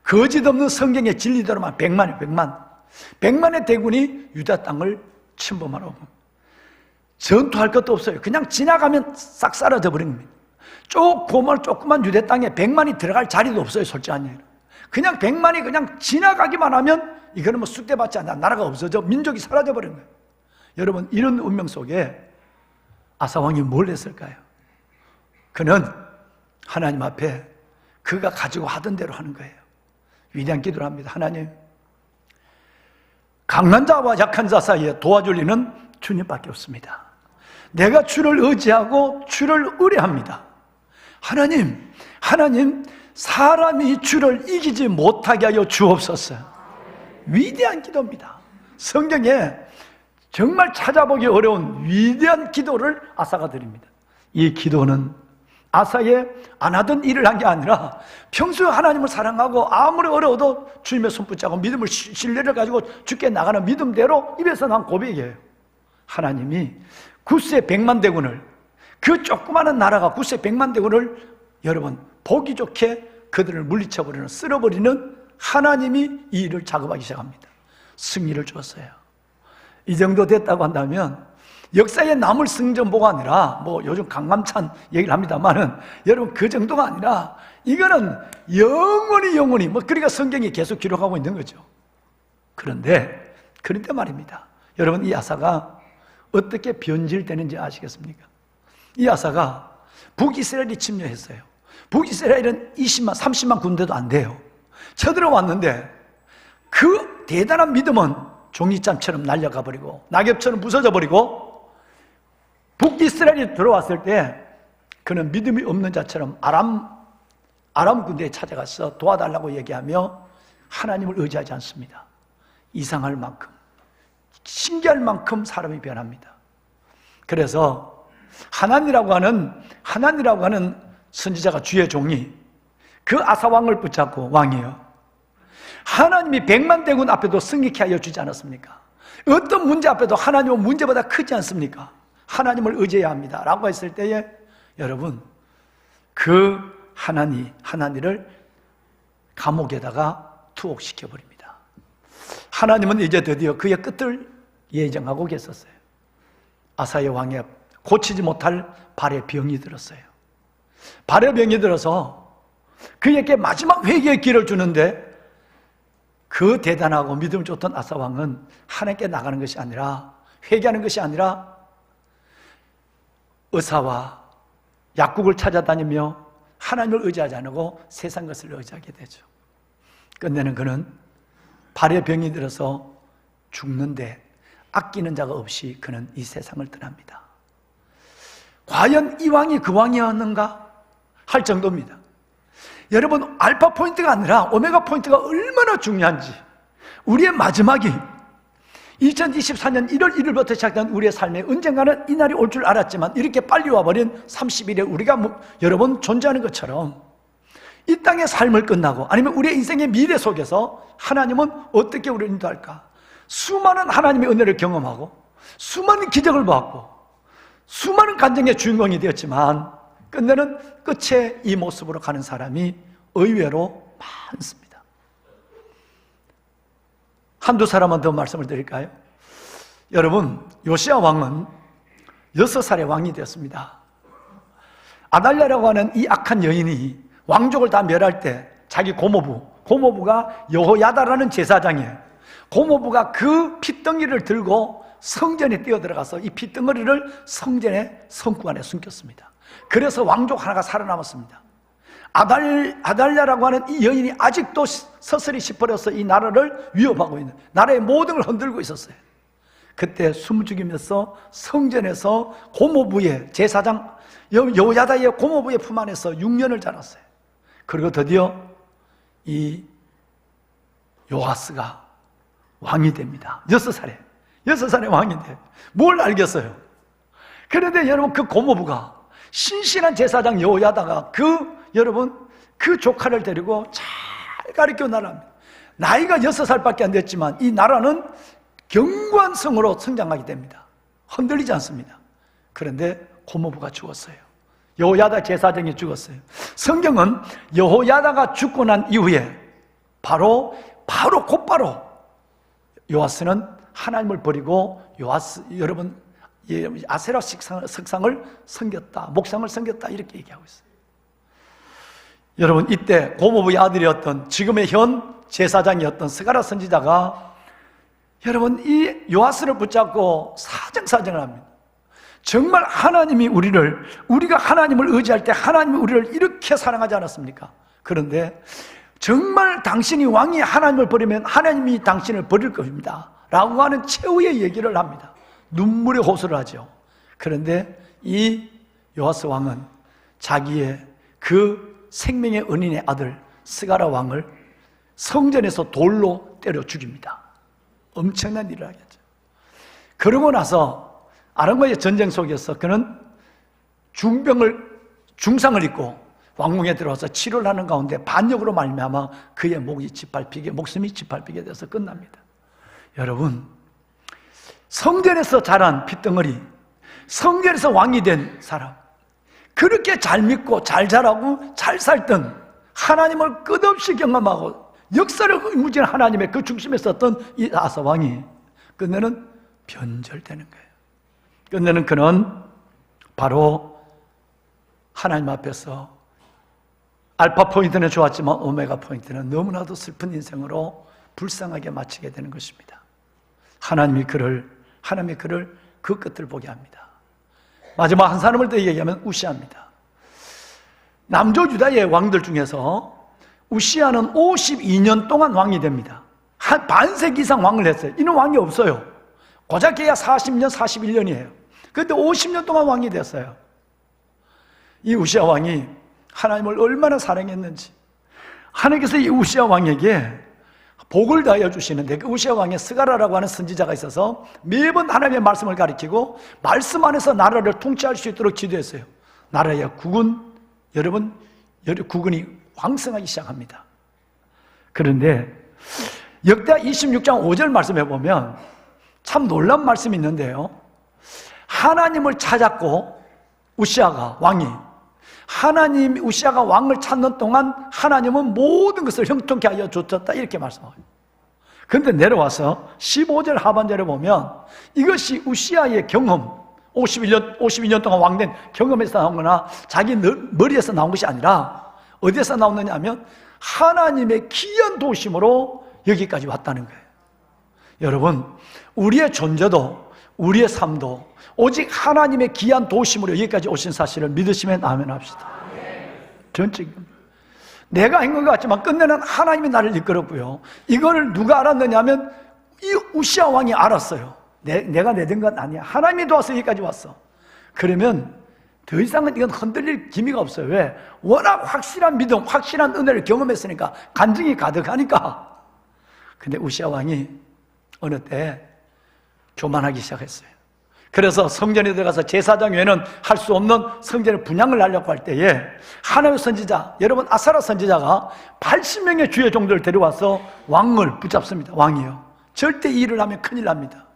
Speaker 4: 거짓 없는 성경의 진리대로만 100만의 대군이 유다 땅을 침범하러 전투할 것도 없어요. 그냥 지나가면 싹 사라져 버립니다. 조그만 유대 땅에 100만이 들어갈 자리도 없어요. 솔직히 아니에요. 그냥 100만이 그냥 지나가기만 하면 이거는 뭐 쑥대받지 않아, 나라가 없어져, 민족이 사라져 버린 거예요. 여러분, 이런 운명 속에 아사왕이 뭘 했을까요? 그는 하나님 앞에 그가 가지고 하던 대로 하는 거예요. 위대한 기도를 합니다. 하나님, 강한 자와 약한 자 사이에 도와줄 이는 주님밖에 없습니다. 내가 주를 의지하고 주를 의뢰합니다. 하나님, 사람이 주를 이기지 못하게 하여 주옵소서. 위대한 기도입니다. 성경에 정말 찾아보기 어려운 위대한 기도를 아사가 드립니다. 이 기도는 아사의 안 하던 일을 한 게 아니라 평소에 하나님을 사랑하고 아무리 어려워도 주님의 손 붙잡고 믿음을, 신뢰를 가지고 주께 나가는 믿음대로 입에서 난 고백이에요. 하나님이 구스의 100만 대군을, 그 조그마한 나라가 구스의 100만 대군을 여러분 보기 좋게 그들을 물리쳐버리는, 쓸어버리는 하나님이 이 일을 작업하기 시작합니다. 승리를 줬어요. 이 정도 됐다고 한다면 역사에 남을 성전보가 아니라 뭐 요즘 강감찬 얘기를 합니다만은 여러분 그 정도가 아니라 이거는 영원히 뭐 그러니까 성경이 계속 기록하고 있는 거죠. 그런데 말입니다. 여러분 이 아사가 어떻게 변질되는지 아시겠습니까? 이 아사가 북이스라엘이 침략했어요. 북이스라엘은 20만, 30만 군대도 안 돼요. 쳐들어왔는데 그 대단한 믿음은 종이장처럼 날려가 버리고 낙엽처럼 부서져 버리고 북이스라엘이 들어왔을 때 그는 믿음이 없는 자처럼 아람 군대에 찾아가서 도와달라고 얘기하며 하나님을 의지하지 않습니다. 이상할 만큼, 신기할 만큼 사람이 변합니다. 그래서 하나님이라고 하는 선지자가 주의 종이 그 아사왕을 붙잡고 왕이요, 하나님이 100만 대군 앞에도 승리케 하여 주지 않았습니까? 어떤 문제 앞에도 하나님은 문제보다 크지 않습니까? 하나님을 의지해야 합니다 라고 했을 때에 여러분 그 하나니를 감옥에다가 투옥시켜버립니다. 하나님은 이제 드디어 그의 끝을 예정하고 계셨어요. 아사의 왕에 고치지 못할 발에 병이 들었어요. 발에 병이 들어서 그에게 마지막 회개의 길을 주는데 그 대단하고 믿음 좋던 아사 왕은 하나님께 나가는 것이 아니라, 회개하는 것이 아니라 의사와 약국을 찾아다니며 하나님을 의지하지 않고 세상 것을 의지하게 되죠. 끝내는 그는 발에 병이 들어서 죽는데 아끼는 자가 없이 그는 이 세상을 떠납니다. 과연 이 왕이 그 왕이었는가 할 정도입니다. 여러분, 알파 포인트가 아니라 오메가 포인트가 얼마나 중요한지, 우리의 마지막이 2024년 1월 1일부터 시작된 우리의 삶에 언젠가는 이 날이 올 줄 알았지만 이렇게 빨리 와버린 30일에 우리가 여러분 존재하는 것처럼 이 땅의 삶을 끝나고 아니면 우리의 인생의 미래 속에서 하나님은 어떻게 우리를 인도할까? 수많은 하나님의 은혜를 경험하고 수많은 기적을 보았고 수많은 간증의 주인공이 되었지만 끝내는 끝에 이 모습으로 가는 사람이 의외로 많습니다. 한두 사람만 더 말씀을 드릴까요? 여러분, 요시야 왕은 6살의 왕이 되었습니다. 아달랴라고 하는 이 악한 여인이 왕족을 다 멸할 때 자기 고모부가 여호야다라는 제사장이에요. 고모부가 그 핏덩이를 들고 성전에 뛰어들어가서 이 핏덩어리를 성전의 성구 안에 숨겼습니다. 그래서 왕족 하나가 살아남았습니다. 아달랴라고 하는 이 여인이 아직도 서슬이 씹어려서 이 나라를 위협하고 있는, 나라의 모든 걸 흔들고 있었어요. 그때 숨 죽이면서 성전에서 고모부의 제사장 여호야다의 고모부의 품 안에서 6년을 자랐어요. 그리고 드디어 이 요아스가 왕이 됩니다. 6살에 왕이 돼요. 뭘 알겠어요? 그런데 여러분, 그 고모부가 신실한 제사장 여호야다가 여러분 그 조카를 데리고 잘 가르쳐 나라입니다. 나이가 6살밖에 안 됐지만 이 나라는 견고한 성으로 성장하게 됩니다. 흔들리지 않습니다. 그런데 고모부가 죽었어요. 여호야다 제사장이 죽었어요. 성경은 여호야다가 죽고 난 이후에 곧바로 요아스는 하나님을 버리고 여러분 아세라 석상을 섬겼다, 목상을 섬겼다 이렇게 얘기하고 있어요. 여러분, 이때 고모부의 아들이었던 지금의 현 제사장이었던 스가랴 선지자가 여러분 이 요아스를 붙잡고 사정사정을 합니다. 정말 우리가 하나님을 의지할 때 하나님이 우리를 이렇게 사랑하지 않았습니까? 그런데 정말 당신이 왕이 하나님을 버리면 하나님이 당신을 버릴 것입니다 라고 하는 최후의 얘기를 합니다. 눈물의 호소를 하죠. 그런데 이 요아스 왕은 자기의 그 생명의 은인의 아들 스가랴 왕을 성전에서 돌로 때려 죽입니다. 엄청난 일을 하겠죠. 그러고 나서 아람과의 전쟁 속에서 그는 중상을 입고 왕궁에 들어와서 치료를 하는 가운데 반역으로 말미암아 그의 목숨이 짓밟히게 돼서 끝납니다. 여러분, 성전에서 자란 핏덩어리, 성전에서 왕이 된 사람, 그렇게 잘 믿고 잘 자라고 잘 살던, 하나님을 끝없이 경험하고 역사를 의무진 하나님의 그 중심에 섰던 이 아사 왕이 끝내는 변절되는 거예요. 끝내는 그는 바로 하나님 앞에서 알파 포인트는 좋았지만 오메가 포인트는 너무나도 슬픈 인생으로 불쌍하게 마치게 되는 것입니다. 하나님이 그를 그 끝을 보게 합니다. 마지막 한 사람을 더 얘기하면 우시아입니다. 남조 유다의 왕들 중에서 우시아는 52년 동안 왕이 됩니다. 한 반세기 이상 왕을 했어요. 이는 왕이 없어요. 고작 해야 40년, 41년이에요. 그런데 50년 동안 왕이 됐어요. 이 우시아 왕이 하나님을 얼마나 사랑했는지, 하나님께서 이 우시아 왕에게 복을 다하여 주시는데, 그 우시아 왕에 스가라라고 하는 선지자가 있어서 매번 하나님의 말씀을 가리키고 말씀 안에서 나라를 통치할 수 있도록 지도했어요. 나라의 국군이 왕성하기 시작합니다. 그런데 역대하 26장 5절 말씀해 보면 참 놀라운 말씀이 있는데요, 하나님을 찾았고 우시아가 왕이 우시아가 왕을 찾는 동안 하나님은 모든 것을 형통케 하여 주셨다, 이렇게 말씀해요. 그런데 내려와서 15절 하반절에 보면 이것이 우시아의 경험, 52년 동안 왕된 경험에서 나온 거나 자기 머리에서 나온 것이 아니라 어디에서 나오느냐 하면 하나님의 귀한 도심으로 여기까지 왔다는 거예요. 여러분, 우리의 존재도 우리의 삶도 오직 하나님의 귀한 도심으로 여기까지 오신 사실을 믿으시면 아멘 합시다. 전적입니다. 내가 한 것 같지만 끝내는 하나님이 나를 이끌었고요. 이걸 누가 알았느냐 하면 이 우시아 왕이 알았어요. 내가 내든 건 아니야. 하나님이 도와서 여기까지 왔어. 그러면 더 이상은 이건 흔들릴 기미가 없어요. 왜? 워낙 확실한 믿음, 확실한 은혜를 경험했으니까, 간증이 가득하니까. 근데 우시아 왕이 어느 때 교만하기 시작했어요. 그래서 성전에 들어가서 제사장 외에는 할 수 없는 성전의 분향을 하려고 할 때에 하나님의 선지자, 여러분 아사랴 선지자가 80명의 주의 종들을 데려와서 왕을 붙잡습니다. 왕이요. 절대 이 일을 하면 큰일 납니다.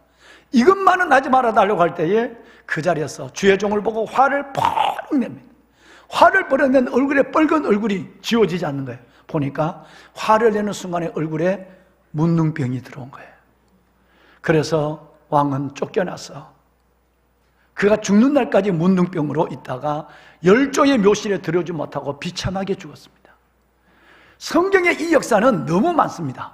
Speaker 4: 이것만은 하지 말아달라고 할 때에 그 자리에서 주의 종을 보고 화를 펄럭 냅니다. 화를 펄럭낸 얼굴에 빨간 얼굴이 지워지지 않는 거예요. 보니까 화를 내는 순간에 얼굴에 문둥병이 들어온 거예요. 그래서 왕은 쫓겨났어. 그가 죽는 날까지 문둥병으로 있다가 열조의 묘실에 들어오지 못하고 비참하게 죽었습니다. 성경의 이 역사는 너무 많습니다.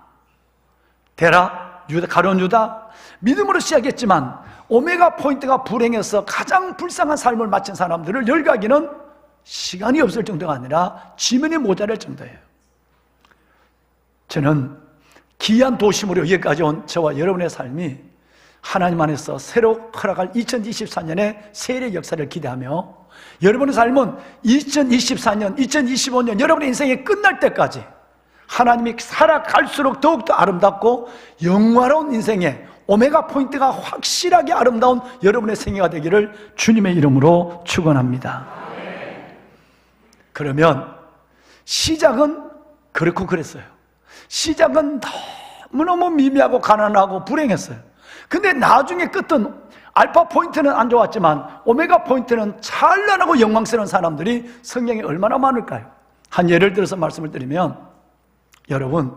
Speaker 4: 데라, 유다, 가룟 유다, 믿음으로 시작했지만 오메가 포인트가 불행해서 가장 불쌍한 삶을 마친 사람들을 열거하기는 시간이 없을 정도가 아니라 지면이 모자랄 정도예요. 저는 귀한 도심으로 여기까지 온 저와 여러분의 삶이 하나님 안에서 새로 허락할 2024년의 세례 역사를 기대하며 여러분의 삶은 2024년, 2025년 여러분의 인생이 끝날 때까지 하나님이 살아갈수록 더욱더 아름답고 영화로운 인생의 오메가 포인트가 확실하게 아름다운 여러분의 생애가 되기를 주님의 이름으로 축원합니다. 그러면 시작은 그렇고 그랬어요. 시작은 너무너무 미미하고 가난하고 불행했어요. 근데 나중에 끝은 알파 포인트는 안 좋았지만 오메가 포인트는 찬란하고 영광스러운 사람들이 성경에 얼마나 많을까요? 한 예를 들어서 말씀을 드리면, 여러분,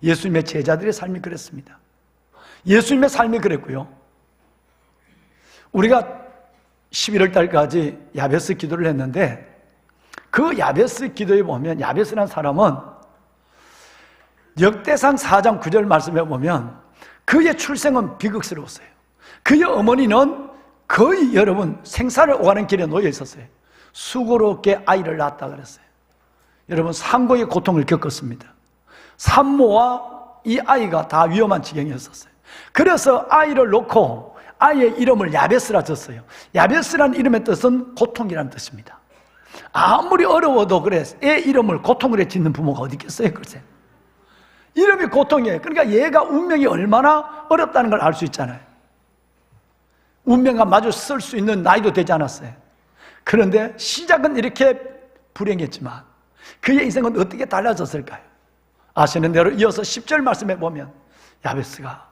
Speaker 4: 예수님의 제자들의 삶이 그랬습니다. 예수님의 삶이 그랬고요. 우리가 11월 달까지 야베스 기도를 했는데 그 야베스 기도에 보면, 야베스라는 사람은 역대상 4장 9절 말씀에 보면 그의 출생은 비극스러웠어요. 그의 어머니는 거의 여러분 생사를 오가는 길에 놓여 있었어요. 수고롭게 아이를 낳았다 그랬어요. 여러분 산고의 고통을 겪었습니다. 산모와 이 아이가 다 위험한 지경이었어요. 그래서 아이를 놓고 아이의 이름을 야베스라 졌어요. 야베스라는 이름의 뜻은 고통이라는 뜻입니다. 아무리 어려워도 그래 애 이름을 고통으로 짓는 부모가 어디 있겠어요? 글쎄. 이름이 고통이에요. 그러니까 얘가 운명이 얼마나 어렵다는 걸 알 수 있잖아요. 운명과 마주 쓸 수 있는 나이도 되지 않았어요. 그런데 시작은 이렇게 불행했지만 그의 인생은 어떻게 달라졌을까요? 아시는 대로 이어서 10절 말씀에 보면 야베스가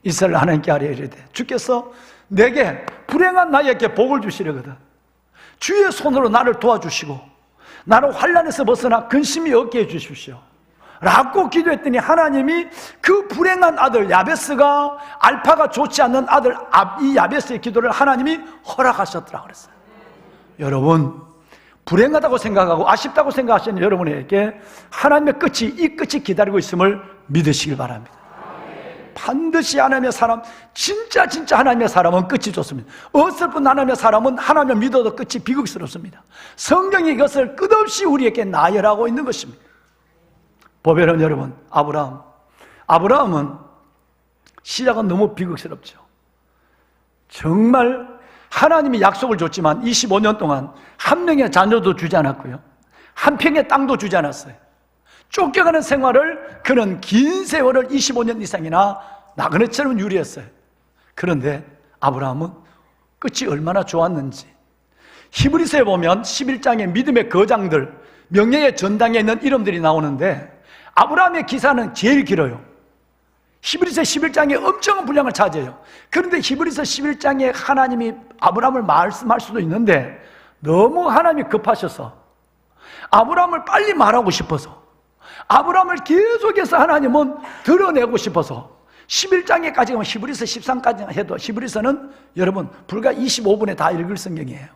Speaker 4: 이스라엘 하나님께 아뢰 이르되 주께서 내게 불행한 나에게 복을 주시려거든 주의 손으로 나를 도와주시고 나를 환난에서 벗어나 근심이 없게 해주십시오. 라고 기도했더니 하나님이 그 불행한 아들 야베스가 알파가 좋지 않는 아들 이 야베스의 기도를 하나님이 허락하셨더라 그랬어요. 여러분, 불행하다고 생각하고 아쉽다고 생각하시는 여러분에게 하나님의 끝이, 이 끝이 기다리고 있음을 믿으시길 바랍니다. 반드시 하나님의 사람, 진짜 하나님의 사람은 끝이 좋습니다. 어설픈 하나님의 사람은 하나님을 믿어도 끝이 비극스럽습니다. 성경이 이것을 끝없이 우리에게 나열하고 있는 것입니다. 보배는 여러분, 아브라함은 시작은 너무 비극스럽죠. 정말 하나님이 약속을 줬지만 25년 동안 한 명의 자녀도 주지 않았고요, 한 평의 땅도 주지 않았어요. 쫓겨가는 생활을 그는 긴 세월을 25년 이상이나 나그네처럼 유리했어요. 그런데 아브라함은 끝이 얼마나 좋았는지, 히브리서에 보면 11장의 믿음의 거장들, 명예의 전당에 있는 이름들이 나오는데 아브라함의 기사는 제일 길어요. 히브리서 11장에 엄청난 분량을 차지해요. 그런데 히브리서 11장에 하나님이 아브라함을 말씀할 수도 있는데 너무 하나님이 급하셔서, 아브라함을 빨리 말하고 싶어서, 아브라함을 계속해서 하나님은 드러내고 싶어서 11장에까지 가면 히브리서 13까지 해도 히브리서는 여러분 불과 25분에 다 읽을 성경이에요.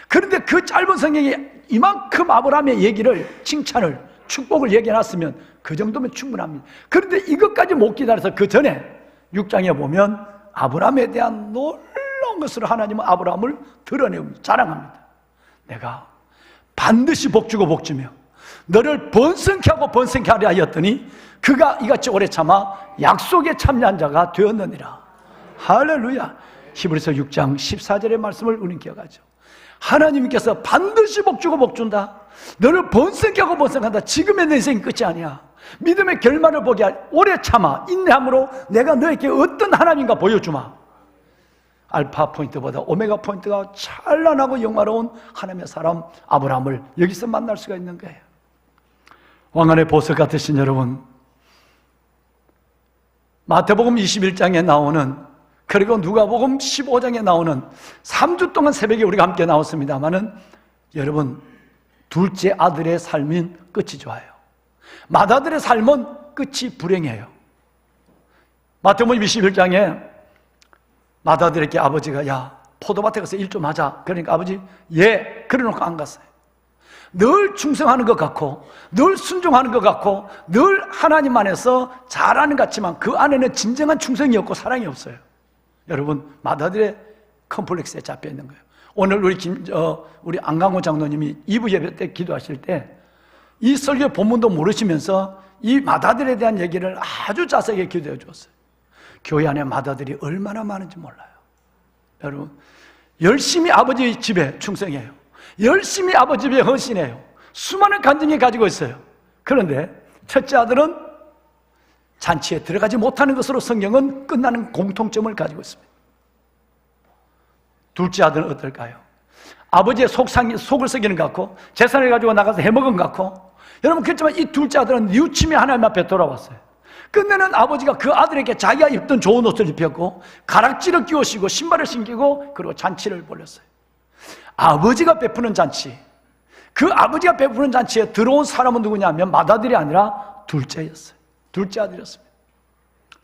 Speaker 4: 그런데 그 짧은 성경에 이만큼 아브라함의 얘기를, 칭찬을, 축복을 얘기해놨으면 그 정도면 충분합니다. 그런데 이것까지 못 기다려서 그 전에 6장에 보면 아브라함에 대한 놀라운 것으로 하나님은 아브라함을 드러내고 자랑합니다. 내가 반드시 복주고 복주며 너를 번성케 하고 번성케 하려 하였더니 그가 이같이 오래 참아 약속에 참여한 자가 되었느니라. 할렐루야. 히브리서 6장 14절의 말씀을 우리는 기억하죠. 하나님께서 반드시 복주고 복준다, 너를 번성케 하고 번성한다. 지금의 내 인생이 끝이 아니야. 믿음의 결말을 보게 할, 오래 참아 인내함으로 내가 너에게 어떤 하나님인가 보여주마. 알파 포인트보다 오메가 포인트가 찬란하고 영화로운 하나님의 사람 아브라함을 여기서 만날 수가 있는 거예요. 왕안의 보석 같으신 여러분, 마태복음 21장에 나오는, 그리고 누가복음 15장에 나오는 3주 동안 새벽에 우리가 함께 나왔습니다마는 여러분, 둘째 아들의 삶인 끝이 좋아요. 맏아들의 삶은 끝이 불행해요. 마태복음 21장에 맏아들에게 아버지가 야, 포도밭에 가서 일 좀 하자. 그러니까 아버지 예, 그래놓고 안 갔어요. 늘 충성하는 것 같고, 늘 순종하는 것 같고, 늘 하나님 안에서 잘하는 것 같지만 그 안에는 진정한 충성이 없고 사랑이 없어요. 여러분, 맏아들의 컴플렉스에 잡혀 있는 거예요. 오늘 우리 안강호 장로님이 2부 예배 때 기도하실 때 이 설교 본문도 모르시면서 이 맏아들에 대한 얘기를 아주 자세하게 기도해 주었어요. 교회 안에 맏아들이 얼마나 많은지 몰라요. 여러분, 열심히 아버지 집에 충성해요. 열심히 아버지 집에 헌신해요. 수많은 간증이 가지고 있어요. 그런데 첫째 아들은 잔치에 들어가지 못하는 것으로 성경은 끝나는 공통점을 가지고 있습니다. 둘째 아들은 어떨까요? 아버지의 속을 썩이는 것 같고, 재산을 가지고 나가서 해먹은 것 같고. 여러분, 그렇지만 이 둘째 아들은 뉘우침이 하나님 앞에 돌아왔어요. 끝내는 아버지가 그 아들에게 자기가 입던 좋은 옷을 입혔고, 가락지를 끼우시고 신발을 신기고, 그리고 잔치를 벌였어요. 아버지가 베푸는 잔치, 그 아버지가 베푸는 잔치에 들어온 사람은 누구냐면 맏아들이 아니라 둘째였어요. 둘째 아들이었습니다.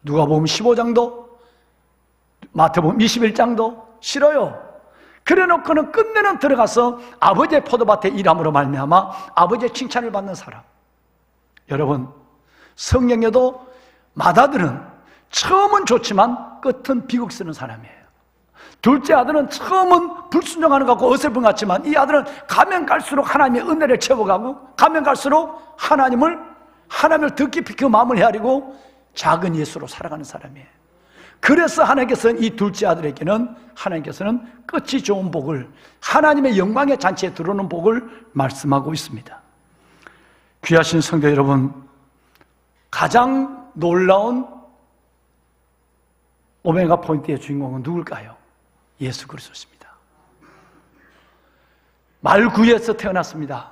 Speaker 4: 누가복음 15장도 마태복음 21장도 싫어요. 그래놓고는 끝내는 들어가서 아버지의 포도밭에 일함으로 말미암아 아버지의 칭찬을 받는 사람. 여러분, 성경에도 맏아들은 처음은 좋지만 끝은 비극스러운 사람이에요. 둘째 아들은 처음은 불순종하는 것 같고 어설픈 것 같지만 이 아들은 가면 갈수록 하나님의 은혜를 채워가고, 가면 갈수록 하나님을 더 깊이 그 마음을 헤아리고 작은 예수로 살아가는 사람이에요. 그래서 하나님께서는 이 둘째 아들에게는 하나님께서는 끝이 좋은 복을, 하나님의 영광의 잔치에 들어오는 복을 말씀하고 있습니다. 귀하신 성도 여러분, 가장 놀라운 오메가 포인트의 주인공은 누굴까요? 예수 그리스도입니다. 말구에서 태어났습니다.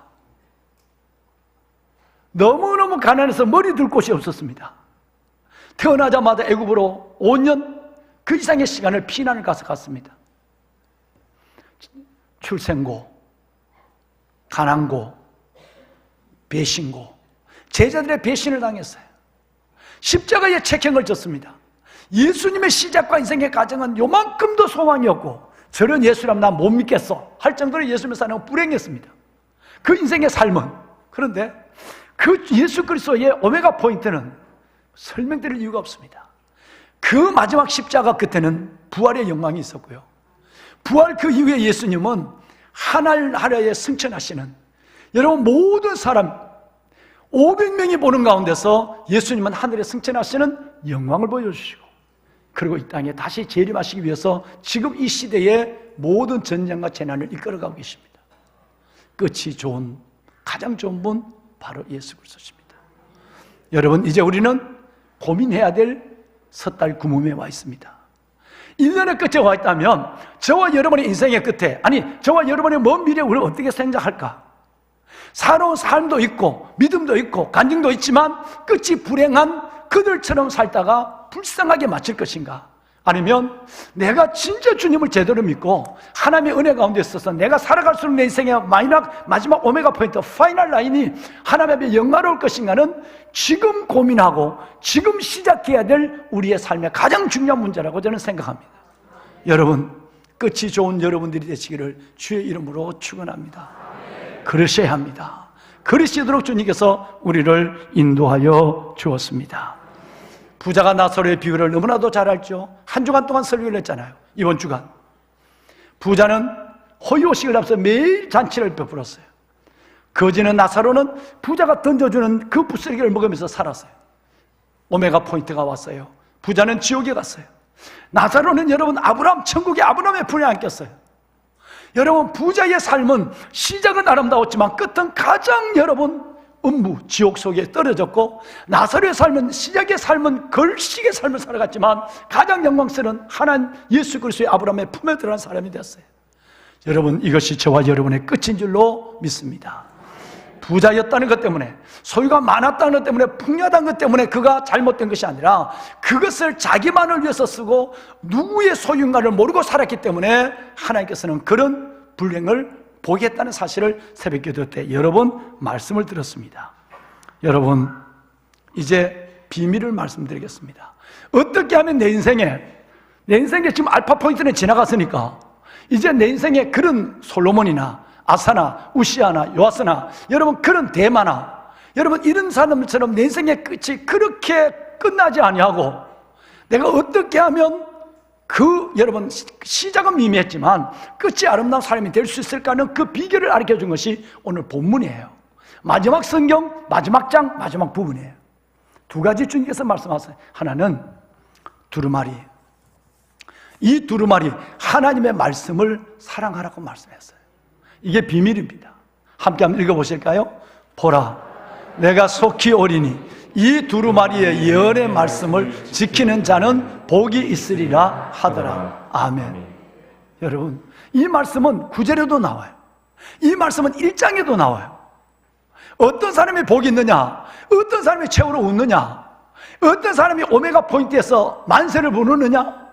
Speaker 4: 너무너무 가난해서 머리 둘 곳이 없었습니다. 태어나자마자 애굽으로 5년 그 이상의 시간을 피난을 가서 갔습니다. 출생고, 가난고, 배신고, 제자들의 배신을 당했어요. 십자가에 책행을 졌습니다. 예수님의 시작과 인생의 과정은 요만큼도 소망이 없고 저런 예수라면 나 못 믿겠어 할 정도로 예수님의 사랑은 불행했습니다. 그 인생의 삶은. 그런데 그 예수 그리스도의 오메가 포인트는 설명드릴 이유가 없습니다. 그 마지막 십자가 끝에는 부활의 영광이 있었고요, 부활 그 이후에 예수님은 하늘하늘에 승천하시는, 여러분 모든 사람 500명이 보는 가운데서 예수님은 하늘에 승천하시는 영광을 보여주시고, 그리고 이 땅에 다시 재림하시기 위해서 지금 이 시대의 모든 전쟁과 재난을 이끌어가고 계십니다. 끝이 좋은, 가장 좋은 분 바로 예수 그리스도십니다. 여러분, 이제 우리는 고민해야 될 섣달 구문에 와 있습니다. 1년의 끝에 와 있다면 저와 여러분의 인생의 끝에, 아니 저와 여러분의 먼 미래에 우리는 어떻게 생각할까? 살아온 삶도 있고 믿음도 있고 간증도 있지만 끝이 불행한 그들처럼 살다가 불쌍하게 마칠 것인가? 아니면 내가 진짜 주님을 제대로 믿고 하나님의 은혜 가운데 있어서 내가 살아갈수록 내 인생의 마지막 오메가 포인트, 파이널 라인이 하나님의 영광로울 것인가는 지금 고민하고 지금 시작해야 될 우리의 삶의 가장 중요한 문제라고 저는 생각합니다. 여러분, 끝이 좋은 여러분들이 되시기를 주의 이름으로 축원합니다. 그러셔야 합니다. 그러시도록 주님께서 우리를 인도하여 주었습니다. 부자가 나사로의 비유를 너무나도 잘 알죠. 한 주간 동안 설교를 했잖아요. 이번 주간 부자는 호의호식을 앞서 매일 잔치를 베풀었어요. 거지는 나사로는 부자가 던져주는 그 부스러기를 먹으면서 살았어요. 오메가 포인트가 왔어요. 부자는 지옥에 갔어요. 나사로는 여러분 아브라함, 천국의 아브라함의 품에 안겼어요. 여러분, 부자의 삶은 시작은 아름다웠지만 끝은 가장 여러분 음부, 지옥 속에 떨어졌고, 나사로의 삶은 시작의 삶은 걸식의 삶을 살아갔지만 가장 영광스러운 하나님 예수 그리스도의 아브라함의 품에 들어간 사람이 되었어요. 여러분, 이것이 저와 여러분의 끝인 줄로 믿습니다. 부자였다는 것 때문에, 소유가 많았다는 것 때문에, 풍요하다는 것 때문에 그가 잘못된 것이 아니라 그것을 자기만을 위해서 쓰고 누구의 소유인가를 모르고 살았기 때문에 하나님께서는 그런 불행을 보겠다는 사실을 새벽기도 때 여러 번 말씀을 드렸습니다. 여러분, 이제 비밀을 말씀드리겠습니다. 어떻게 하면 내 인생에 지금 알파 포인트는 지나갔으니까 이제 내 인생에 그런 솔로몬이나 아사나 우시아나 요아스나 여러분 그런 대마나 여러분 이런 사람들처럼 내 인생의 끝이 그렇게 끝나지 아니하고 내가 어떻게 하면 여러분 시작은 미미했지만 끝이 아름다운 사람이 될 수 있을까 하는 그 비결을 가르쳐준 것이 오늘 본문이에요. 마지막 성경 마지막 장 마지막 부분이에요. 두 가지 주님께서 말씀하세요. 하나는 두루마리, 이 두루마리 하나님의 말씀을 사랑하라고 말씀했어요. 이게 비밀입니다. 함께 한번 읽어보실까요? 보라, 내가 속히 오리니 이 두루마리의 예언의 말씀을 지키는 자는 복이 있으리라 하더라. 아멘. 여러분, 이 말씀은 9절에도 나와요. 이 말씀은 1장에도 나와요. 어떤 사람이 복이 있느냐, 어떤 사람이 최후로 웃느냐, 어떤 사람이 오메가 포인트에서 만세를 부르느냐,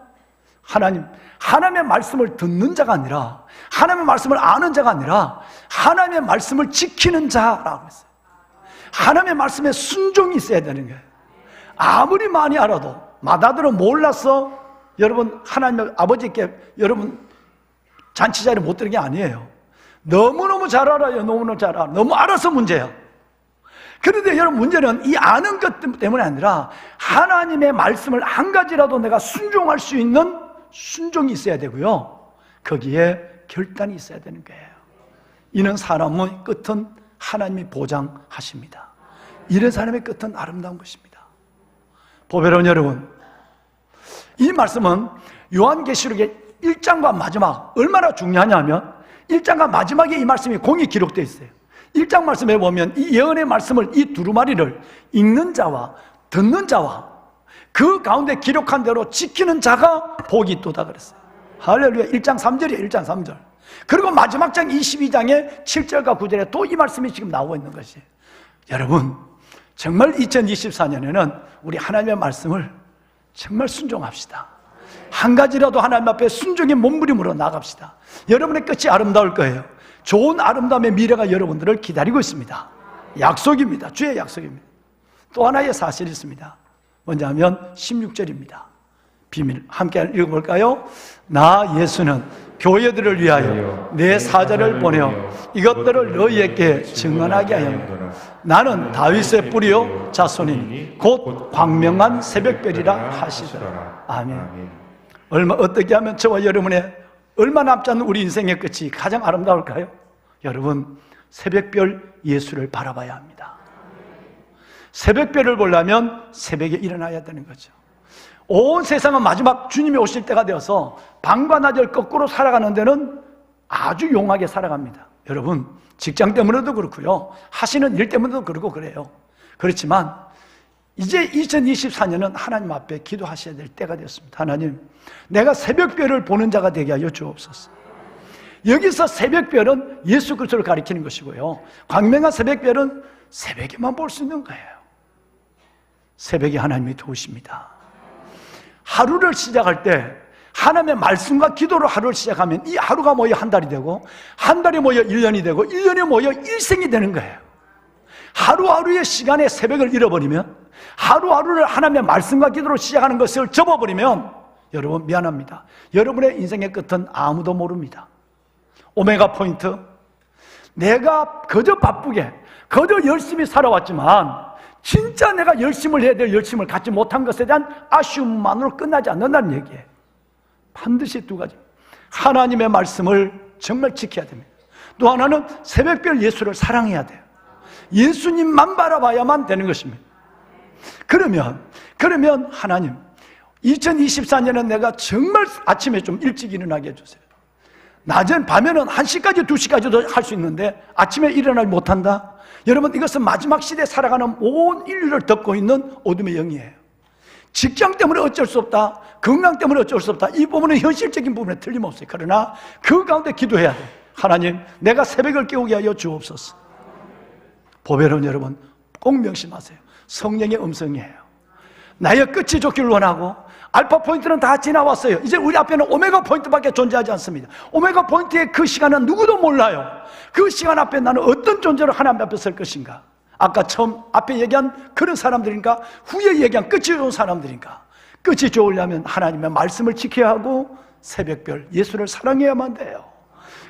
Speaker 4: 하나님의 말씀을 듣는 자가 아니라, 하나님의 말씀을 아는 자가 아니라 하나님의 말씀을 지키는 자라고 했어요. 하나님의 말씀에 순종이 있어야 되는 거예요. 아무리 많이 알아도 마다들은 몰라서 여러분 하나님의 아버지께 여러분 잔치 자리에 못 드는 게 아니에요. 너무너무 잘 알아요. 너무너무 잘 알아. 너무 알아서 문제야. 그런데 여러분 문제는 이 아는 것 때문에 아니라 하나님의 말씀을 한 가지라도 내가 순종할 수 있는 순종이 있어야 되고요, 거기에 결단이 있어야 되는 거예요. 이는 사람의 끝은 하나님이 보장하십니다. 이런 사람의 끝은 아름다운 것입니다. 보배로운 여러분, 이 말씀은 요한계시록의 1장과 마지막 얼마나 중요하냐 하면 1장과 마지막에 이 말씀이 공이 기록되어 있어요. 1장 말씀에 보면 이 예언의 말씀을, 이 두루마리를 읽는 자와 듣는 자와 그 가운데 기록한 대로 지키는 자가 복이 있도다 그랬어요. 할렐루야. 1장 3절이에요. 1장 3절. 그리고 마지막 장 22장의 7절과 9절에 또 이 말씀이 지금 나오고 있는 것이, 여러분 정말 2024년에는 우리 하나님의 말씀을 정말 순종합시다. 한 가지라도 하나님 앞에 순종의 몸부림으로 나갑시다. 여러분의 끝이 아름다울 거예요. 좋은 아름다움의 미래가 여러분들을 기다리고 있습니다. 약속입니다. 주의 약속입니다. 또 하나의 사실이 있습니다. 뭐냐면 16절입니다. 비밀 함께 읽어볼까요? 나 예수는 교회들을 위하여 내 사자를 보내어 이것들을 너희에게 증언하게 하였노라. 나는 다윗의 뿌리요 자손이니 곧 광명한 새벽별이라 하시더라. 아멘. 어떻게 하면 저와 여러분의 얼마 남지 않는 우리 인생의 끝이 가장 아름다울까요? 여러분, 새벽별 예수를 바라봐야 합니다. 새벽별을 보려면 새벽에 일어나야 되는 거죠. 온 세상은 마지막 주님이 오실 때가 되어서 밤과 낮을 거꾸로 살아가는 데는 아주 용하게 살아갑니다. 여러분, 직장 때문에도 그렇고요, 하시는 일 때문에도 그러고 그래요. 그렇지만 이제 2024년은 하나님 앞에 기도하셔야 될 때가 되었습니다. 하나님, 내가 새벽별을 보는 자가 되게 하여 주옵소서. 여기서 새벽별은 예수 그리스도를 가리키는 것이고요, 광명한 새벽별은 새벽에만 볼 수 있는 거예요. 새벽에 하나님이 도우십니다. 하루를 시작할 때 하나님의 말씀과 기도로 하루를 시작하면 이 하루가 모여 한 달이 되고, 한 달이 모여 1년이 되고, 1년이 모여 일생이 되는 거예요. 하루하루의 시간에 새벽을 잃어버리면, 하루하루를 하나님의 말씀과 기도로 시작하는 것을 접어버리면, 여러분 미안합니다, 여러분의 인생의 끝은 아무도 모릅니다. 오메가 포인트, 내가 그저 바쁘게 그저 열심히 살아왔지만 진짜 내가 열심을 해야 될 열심을 갖지 못한 것에 대한 아쉬움만으로 끝나지 않는다는 얘기예요. 반드시 두 가지, 하나님의 말씀을 정말 지켜야 됩니다. 또 하나는 새벽별 예수를 사랑해야 돼요. 예수님만 바라봐야만 되는 것입니다. 그러면 하나님, 2024년은 내가 정말 아침에 좀 일찍 일어나게 해주세요. 낮엔 밤에는 1시까지 2시까지도 할 수 있는데 아침에 일어나지 못한다? 여러분, 이것은 마지막 시대에 살아가는 온 인류를 덮고 있는 어둠의 영이에요. 직장 때문에 어쩔 수 없다, 건강 때문에 어쩔 수 없다, 이 부분은 현실적인 부분에 틀림없어요. 그러나 그 가운데 기도해야 돼요. 하나님, 내가 새벽을 깨우게 하여 주옵소서. 보배로운 여러분, 꼭 명심하세요. 성령의 음성이에요. 나의 끝이 좋기를 원하고, 알파 포인트는 다 지나왔어요. 이제 우리 앞에는 오메가 포인트밖에 존재하지 않습니다. 오메가 포인트의 그 시간은 누구도 몰라요. 그 시간 앞에 나는 어떤 존재로 하나님 앞에 설 것인가? 아까 처음 앞에 얘기한 그런 사람들인가? 후에 얘기한 끝이 좋은 사람들인가? 끝이 좋으려면 하나님의 말씀을 지켜야 하고 새벽별 예수를 사랑해야만 돼요.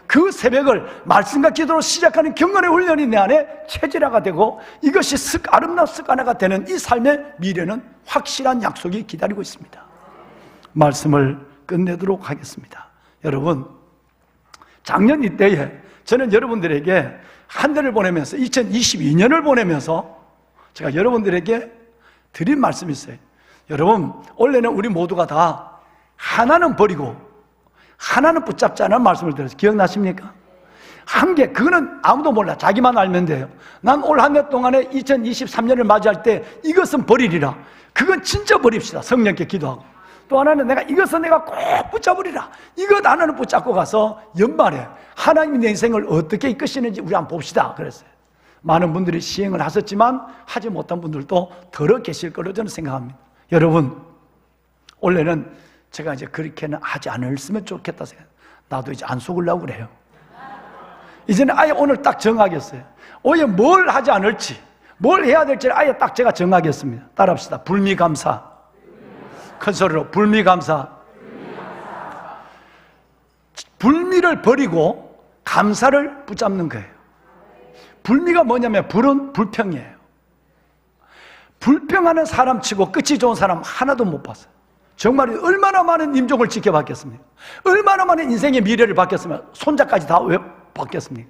Speaker 4: 그 새벽을 말씀과 기도로 시작하는 경건의 훈련이 내 안에 체질화가 되고, 이것이 아름다운 습관화가 되는 이 삶의 미래는 확실한 약속이 기다리고 있습니다. 말씀을 끝내도록 하겠습니다. 여러분, 작년 이때에 저는 여러분들에게 한 해를 보내면서, 2022년을 보내면서 제가 여러분들에게 드린 말씀이 있어요. 여러분, 원래는 우리 모두가 다 하나는 버리고 하나는 붙잡자는 말씀을 드렸어요. 기억나십니까? 한 개, 그거는 아무도 몰라. 자기만 알면 돼요. 난 올 한 해 동안에 2023년을 맞이할 때 이것은 버리리라. 그건 진짜 버립시다. 성령께 기도하고. 또 하나는 이것은 내가 꼭 붙잡으리라. 이것 하나는 붙잡고 가서 연말에 하나님이 내 인생을 어떻게 이끄시는지 우리 한번 봅시다. 그랬어요. 많은 분들이 시행을 하셨지만 하지 못한 분들도 더러 계실 거로 저는 생각합니다. 여러분, 원래는 제가 이제 그렇게는 하지 않았으면 좋겠다 생각. 나도 이제 안 속으려고 그래요. 이제는 아예 오늘 딱 정하겠어요. 오히려 뭘 하지 않을지, 뭘 해야 될지를 아예 딱 제가 정하겠습니다. 따라합시다. 불미감사. 큰 소리로 불미감사. 불미를 버리고 감사를 붙잡는 거예요. 불미가 뭐냐면 불은 불평이에요. 불평하는 사람 치고 끝이 좋은 사람 하나도 못 봤어요. 정말 얼마나 많은 인종을 지켜봤겠습니까? 얼마나 많은 인생의 미래를 봤겠습니까? 손자까지 다 왜 봤겠습니까?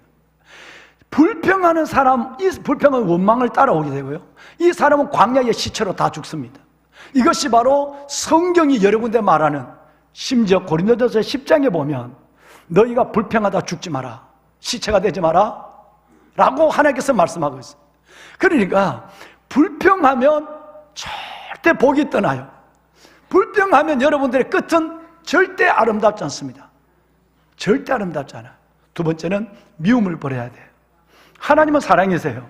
Speaker 4: 불평하는 사람, 이 불평은 원망을 따라오게 되고요, 이 사람은 광야의 시체로 다 죽습니다. 이것이 바로 성경이 여러 군데 말하는, 심지어 고린도전서 10장에 보면 너희가 불평하다 죽지 마라, 시체가 되지 마라 라고 하나님께서 말씀하고 있어요. 그러니까 불평하면 절대 복이 떠나요. 불평하면 여러분들의 끝은 절대 아름답지 않습니다. 절대 아름답지 않아요. 두 번째는 미움을 버려야 돼요. 하나님은 사랑이세요.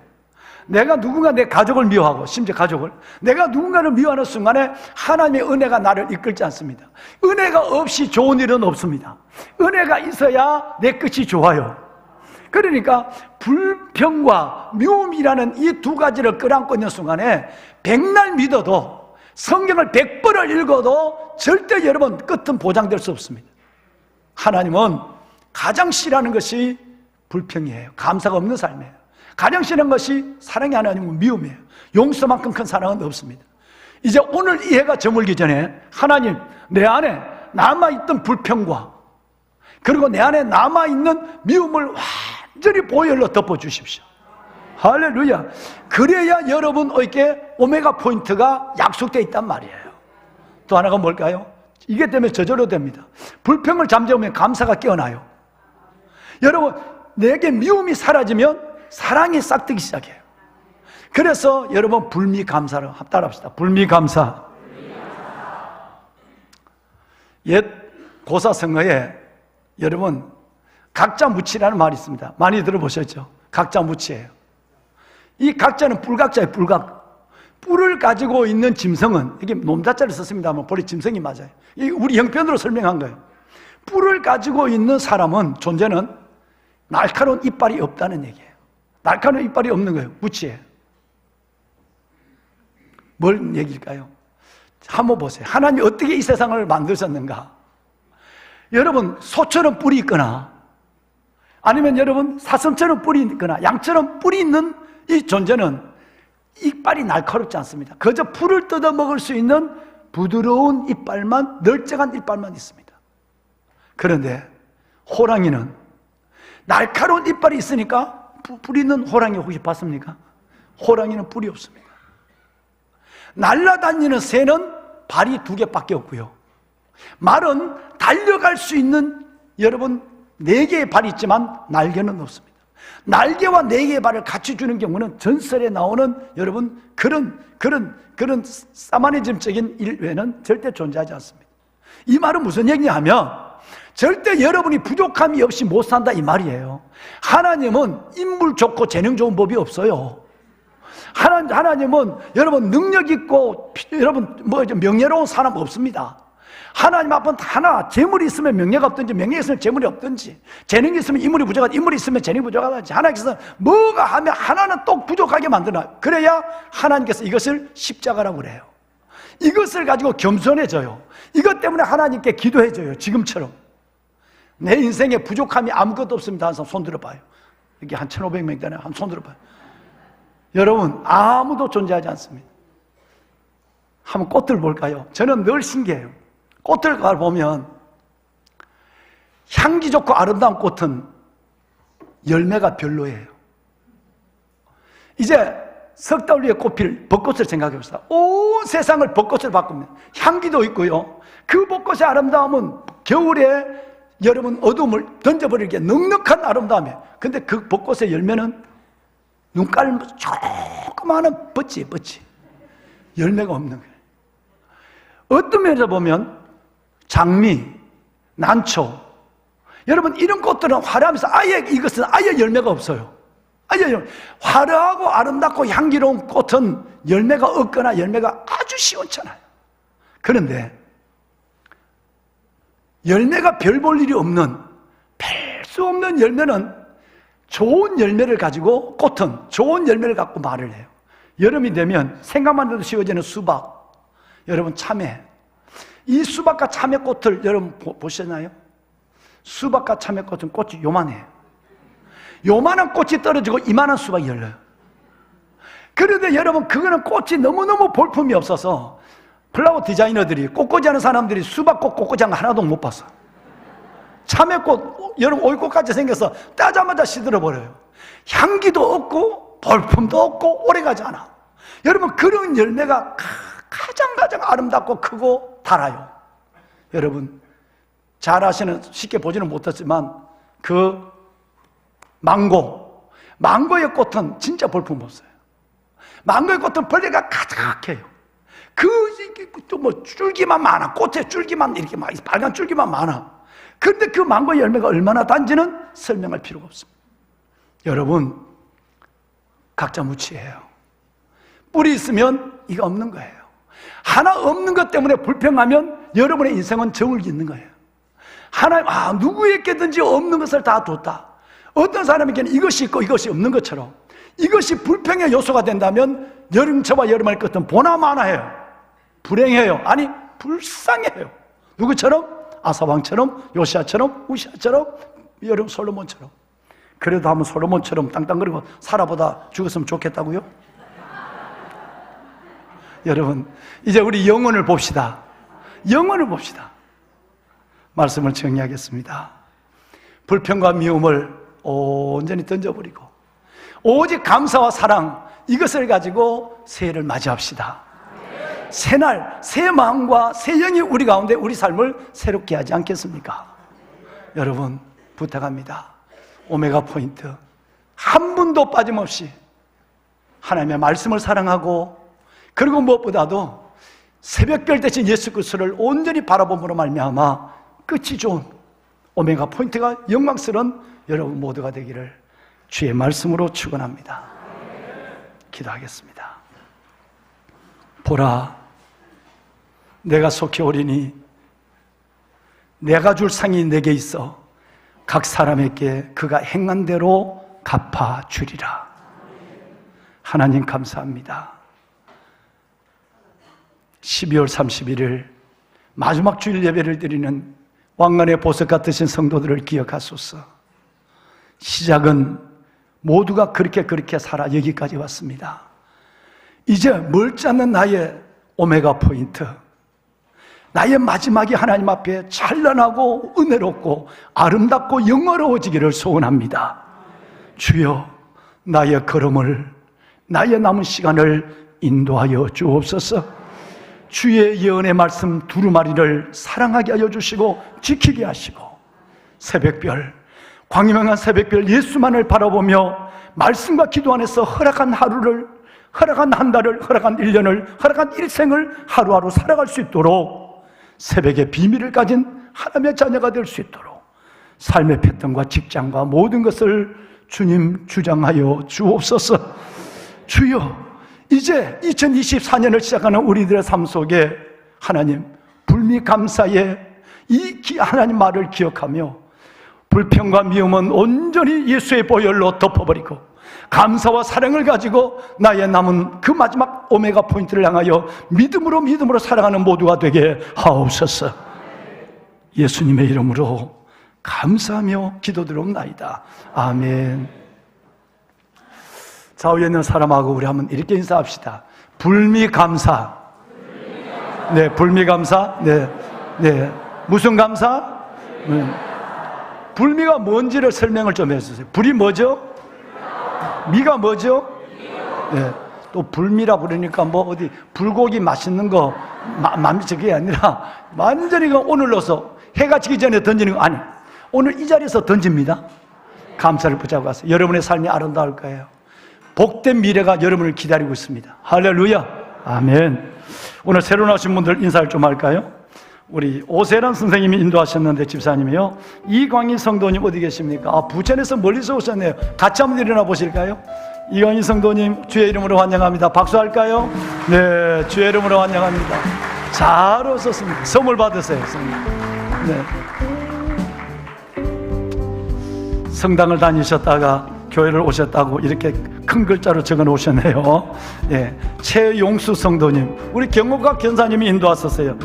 Speaker 4: 내가 누군가 내 가족을 미워하고, 심지어 가족을, 내가 누군가를 미워하는 순간에 하나님의 은혜가 나를 이끌지 않습니다. 은혜가 없이 좋은 일은 없습니다. 은혜가 있어야 내 끝이 좋아요. 그러니까 불평과 미움이라는 이 두 가지를 끌어안고 있는 순간에 백날 믿어도 성경을 100번을 읽어도 절대 여러분 끝은 보장될 수 없습니다. 하나님은 가장 싫어하는 것이 불평이에요. 감사가 없는 삶이에요. 가장 싫어하는 것이 사랑의 하나님은 미움이에요. 용서만큼 큰 사랑은 없습니다. 이제 오늘 이 해가 저물기 전에 하나님, 내 안에 남아있던 불평과 그리고 내 안에 남아있는 미움을 완전히 보혈로 덮어주십시오. 할렐루야. 그래야 여러분에게 오메가 포인트가 약속되어 있단 말이에요. 또 하나가 뭘까요? 이게 때문에 저절로 됩니다. 불평을 잠재우면 감사가 깨어나요. 여러분, 내게 미움이 사라지면 사랑이 싹트기 시작해요. 그래서 여러분 불미감사를 따라합시다. 불미감사. 옛 고사성어에 여러분 각자무치라는 말이 있습니다. 많이 들어보셨죠? 각자무치예요. 이 각자는 뿔각자예요. 뿔각. 뿔을 가지고 있는 짐승은, 이게 놈자자를 썼습니다만 본래 짐승이 맞아요. 이 우리 형편으로 설명한 거예요. 뿔을 가지고 있는 사람은, 존재는 날카로운 이빨이 없다는 얘기예요. 날카로운 이빨이 없는 거예요. 무치예요. 뭘 얘기일까요? 한번 보세요. 하나님이 어떻게 이 세상을 만드셨는가? 여러분, 소처럼 뿔이 있거나 아니면 여러분 사슴처럼 뿔이 있거나 양처럼 뿔이 있는 이 존재는 이빨이 날카롭지 않습니다. 그저 풀을 뜯어 먹을 수 있는 부드러운 이빨만, 널쩍한 이빨만 있습니다. 그런데 호랑이는 날카로운 이빨이 있으니까 뿔 있는 호랑이 혹시 봤습니까? 호랑이는 뿔이 없습니다. 날아다니는 새는 발이 2개밖에 없고요. 말은 달려갈 수 있는 여러분 4개의 발이 있지만 날개는 없습니다. 날개와 4개의 발을 같이 주는 경우는 전설에 나오는 여러분 그런 사마니즘적인 일 외에는 절대 존재하지 않습니다. 이 말은 무슨 얘기냐면 절대 여러분이 부족함이 없이 못 산다 이 말이에요. 하나님은 인물 좋고 재능 좋은 법이 없어요. 하나님은 여러분 능력 있고 여러분 명예로운 사람 없습니다. 하나님 앞은 하나, 재물이 있으면 명예가 없든지 명예가 있으면 재물이 없든지 재능이 있으면 인물이 부족하든지 인물이 있으면 재능이 부족하든지 하나님께서 뭐가 하면 하나는 또 부족하게 만드나. 그래야 하나님께서 이것을 십자가라고 그래요. 이것을 가지고 겸손해져요. 이것 때문에 하나님께 기도해줘요. 지금처럼 내 인생에 부족함이 아무것도 없습니다. 한 사람 손 들어봐요. 여기 한 1,500명 있다네. 한 손 들어봐요. 여러분 아무도 존재하지 않습니다. 한번 꽃들 볼까요? 저는 늘 신기해요. 꽃을 보면 향기 좋고 아름다운 꽃은 열매가 별로예요. 이제 석 달 후에 꽃필 벚꽃을 생각해 봅시다. 온 세상을 벚꽃을 바꿉니다. 향기도 있고요. 그 벚꽃의 아름다움은 겨울에 여러분 어둠을 던져버리기에 넉넉한 아름다움이에요. 근데 그 벚꽃의 열매는 눈깔 조그마한 뻗지 열매가 없는 거예요. 어떤 면에서 보면 장미, 난초 여러분 이런 꽃들은 화려하면서 이것은 아예 열매가 없어요. 화려하고 아름답고 향기로운 꽃은 열매가 없거나 열매가 아주 시원찮아요. 그런데 열매가 별 볼 일이 없는 별 수 없는 열매는 좋은 열매를 가지고 꽃은 좋은 열매를 갖고 말을 해요. 여름이 되면 생각만 해도 쉬워지는 수박, 여러분 참외. 이 수박과 참외꽃을 여러분 보셨나요? 수박과 참외꽃은 꽃이 요만해요. 요만한 꽃이 떨어지고 이만한 수박이 열려요. 그런데 여러분 그거는 꽃이 너무너무 볼품이 없어서 플라워 디자이너들이 꽃꽂이 하는 사람들이 수박꽃 꽃꽂이 한 거 하나도 못 봤어. 참외꽃 여러분 오이꽃같이 생겨서 따자마자 시들어버려요. 향기도 없고 볼품도 없고 오래가지 않아. 여러분 그런 열매가 가장 아름답고 크고 달아요. 여러분 잘 아시는, 쉽게 보지는 못했지만 그 망고의 꽃은 진짜 볼품 없어요. 망고의 꽃은 벌레가 가득해요. 또 뭐 줄기만 많아. 꽃에 줄기만 이렇게 막 빨간 줄기만 많아. 근데 그 망고의 열매가 얼마나 단지는 설명할 필요가 없습니다. 여러분 각자 무치예요. 뿔이 있으면 이거 없는 거예요. 하나 없는 것 때문에 불평하면 여러분의 인생은 저울기 있는 거예요. 하나님 누구에게든지 없는 것을 다 줬다. 어떤 사람에게는 이것이 있고 이것이 없는 것처럼 이것이 불평의 요소가 된다면 여름철과 여름의 끝은 보나마나해요. 불행해요. 아니 불쌍해요. 누구처럼? 아사왕처럼, 요시아처럼, 우시아처럼, 여름 솔로몬처럼. 그래도 한번 솔로몬처럼 땅땅거리고 살아보다 죽었으면 좋겠다고요? 여러분, 이제 우리 영혼을 봅시다. 영혼을 봅시다. 말씀을 정리하겠습니다. 불평과 미움을 온전히 던져버리고 오직 감사와 사랑, 이것을 가지고 새해를 맞이합시다. 새날, 새 마음과 새 영이 우리 가운데 우리 삶을 새롭게 하지 않겠습니까? 여러분, 부탁합니다. 오메가 포인트 한 분도 빠짐없이 하나님의 말씀을 사랑하고, 그리고 무엇보다도 새벽별 대신 예수 그리스도를 온전히 바라봄으로 말미암아 끝이 좋은 오메가 포인트가 영광스러운 여러분 모두가 되기를 주의 말씀으로 축원합니다. 기도하겠습니다. 보라, 내가 속히 오리니 내가 줄 상이 내게 있어 각 사람에게 그가 행한 대로 갚아주리라. 하나님 감사합니다. 12월 31일 마지막 주일 예배를 드리는 왕관의 보석 같으신 성도들을 기억하소서. 시작은 모두가 그렇게 살아 여기까지 왔습니다. 이제 멀지 않는 나의 오메가 포인트, 나의 마지막이 하나님 앞에 찬란하고 은혜롭고 아름답고 영화로워지기를 소원합니다. 주여, 나의 걸음을, 나의 남은 시간을 인도하여 주옵소서. 주의 예언의 말씀 두루마리를 사랑하게 하여 주시고 지키게 하시고, 새벽별, 광명한 새벽별 예수만을 바라보며 말씀과 기도 안에서 허락한 하루를, 허락한 한 달을, 허락한 1년을, 허락한 일생을 하루하루 살아갈 수 있도록 새벽의 비밀을 가진 하나님의 자녀가 될 수 있도록 삶의 패턴과 직장과 모든 것을 주님 주장하여 주옵소서. 주여, 이제 2024년을 시작하는 우리들의 삶 속에 하나님 불미감사의 이 하나님 말을 기억하며 불평과 미움은 온전히 예수의 보혈로 덮어버리고 감사와 사랑을 가지고 나의 남은 그 마지막 오메가 포인트를 향하여 믿음으로 살아가는 모두가 되게 하옵소서. 예수님의 이름으로 감사하며 기도드리옵나이다. 아멘. 좌우에 있는 사람하고 우리 한번 이렇게 인사합시다. 불미감사. 네, 불미감사. 네. 무슨 감사? 불미가 뭔지를 설명을 좀 해주세요. 불이 뭐죠? 미가 뭐죠? 네. 또 불미라 부르니까 뭐 어디 불고기 맛있는 거 저게 아니라 완전히 오늘로서 해가 지기 전에 던지는 거 아니, 오늘 이 자리에서 던집니다. 감사를 붙잡고 가세요. 여러분의 삶이 아름다울 거예요. 복된 미래가 여러분을 기다리고 있습니다. 할렐루야. 아멘. 오늘 새로 나오신 분들 인사를 좀 할까요? 우리 오세란 선생님이 인도하셨는데 집사님이요. 이광희 성도님 어디 계십니까? 부천에서 멀리서 오셨네요. 같이 한번 일어나 보실까요? 이광희 성도님 주의 이름으로 환영합니다. 박수할까요? 네, 주의 이름으로 환영합니다. 잘 오셨습니다. 선물 받으세요. 선물. 네. 성당을 다니셨다가 교회를 오셨다고 이렇게 큰 글자로 적어 놓으셨네요. 예, 최용수 성도님, 우리 경호각 견사님이 인도하셨어요.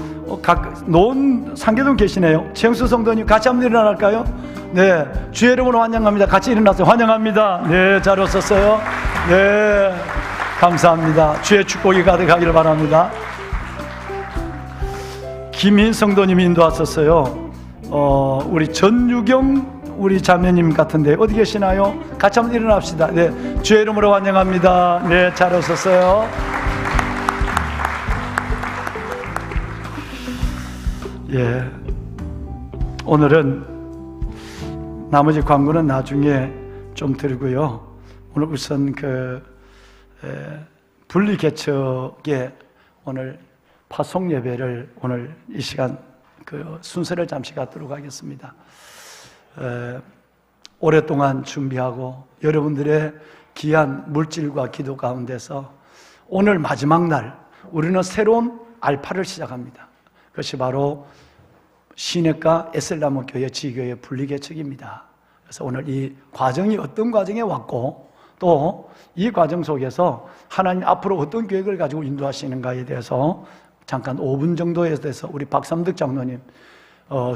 Speaker 4: 논 상계동 계시네요. 최용수 성도님 같이 한번 일어날까요? 네, 주의 이름으로 환영합니다. 같이 일어나세요. 환영합니다. 네, 잘 오셨어요. 네, 감사합니다. 주의 축복이 가득하기를 바랍니다. 김인 성도님이 인도하셨어요. 우리 전유경 우리 자매님 같은데 어디 계시나요? 같이 한번 일어납시다. 네, 주의 이름으로 환영합니다. 네, 잘 오셨어요. 예, 오늘은 나머지 광고는 나중에 좀 드리고요. 오늘 우선 분리개척의 오늘 파송 예배를 오늘 이 시간 순서를 잠시 갖도록 하겠습니다. 오랫동안 준비하고 여러분들의 귀한 물질과 기도 가운데서 오늘 마지막 날 우리는 새로운 알파를 시작합니다. 그것이 바로 시내가 에셀나무 교회 지교회 분리개척입니다. 그래서 오늘 이 과정이 어떤 과정에 왔고 또 이 과정 속에서 하나님 앞으로 어떤 계획을 가지고 인도하시는가에 대해서 잠깐 5분 정도에 대해서 우리 박삼득 장로님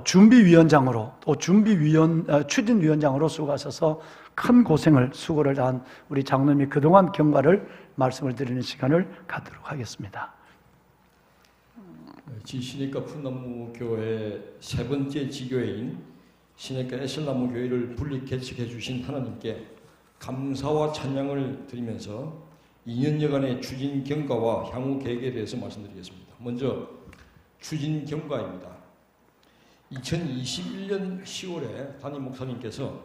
Speaker 4: 준비위원장으로 또 추진위원장으로 수고하셔서 큰 수고를 한 우리 장로님이 그동안 경과를 말씀을 드리는 시간을 갖도록 하겠습니다.
Speaker 5: 시내가 푸나무 교회 세 번째 지교회인 시내가 에셀나무 교회를 분리 개척해 주신 하나님께 감사와 찬양을 드리면서 2년여간의 추진 경과와 향후 계획에 대해서 말씀드리겠습니다. 먼저 추진 경과입니다. 2021년 10월에 담임 목사님께서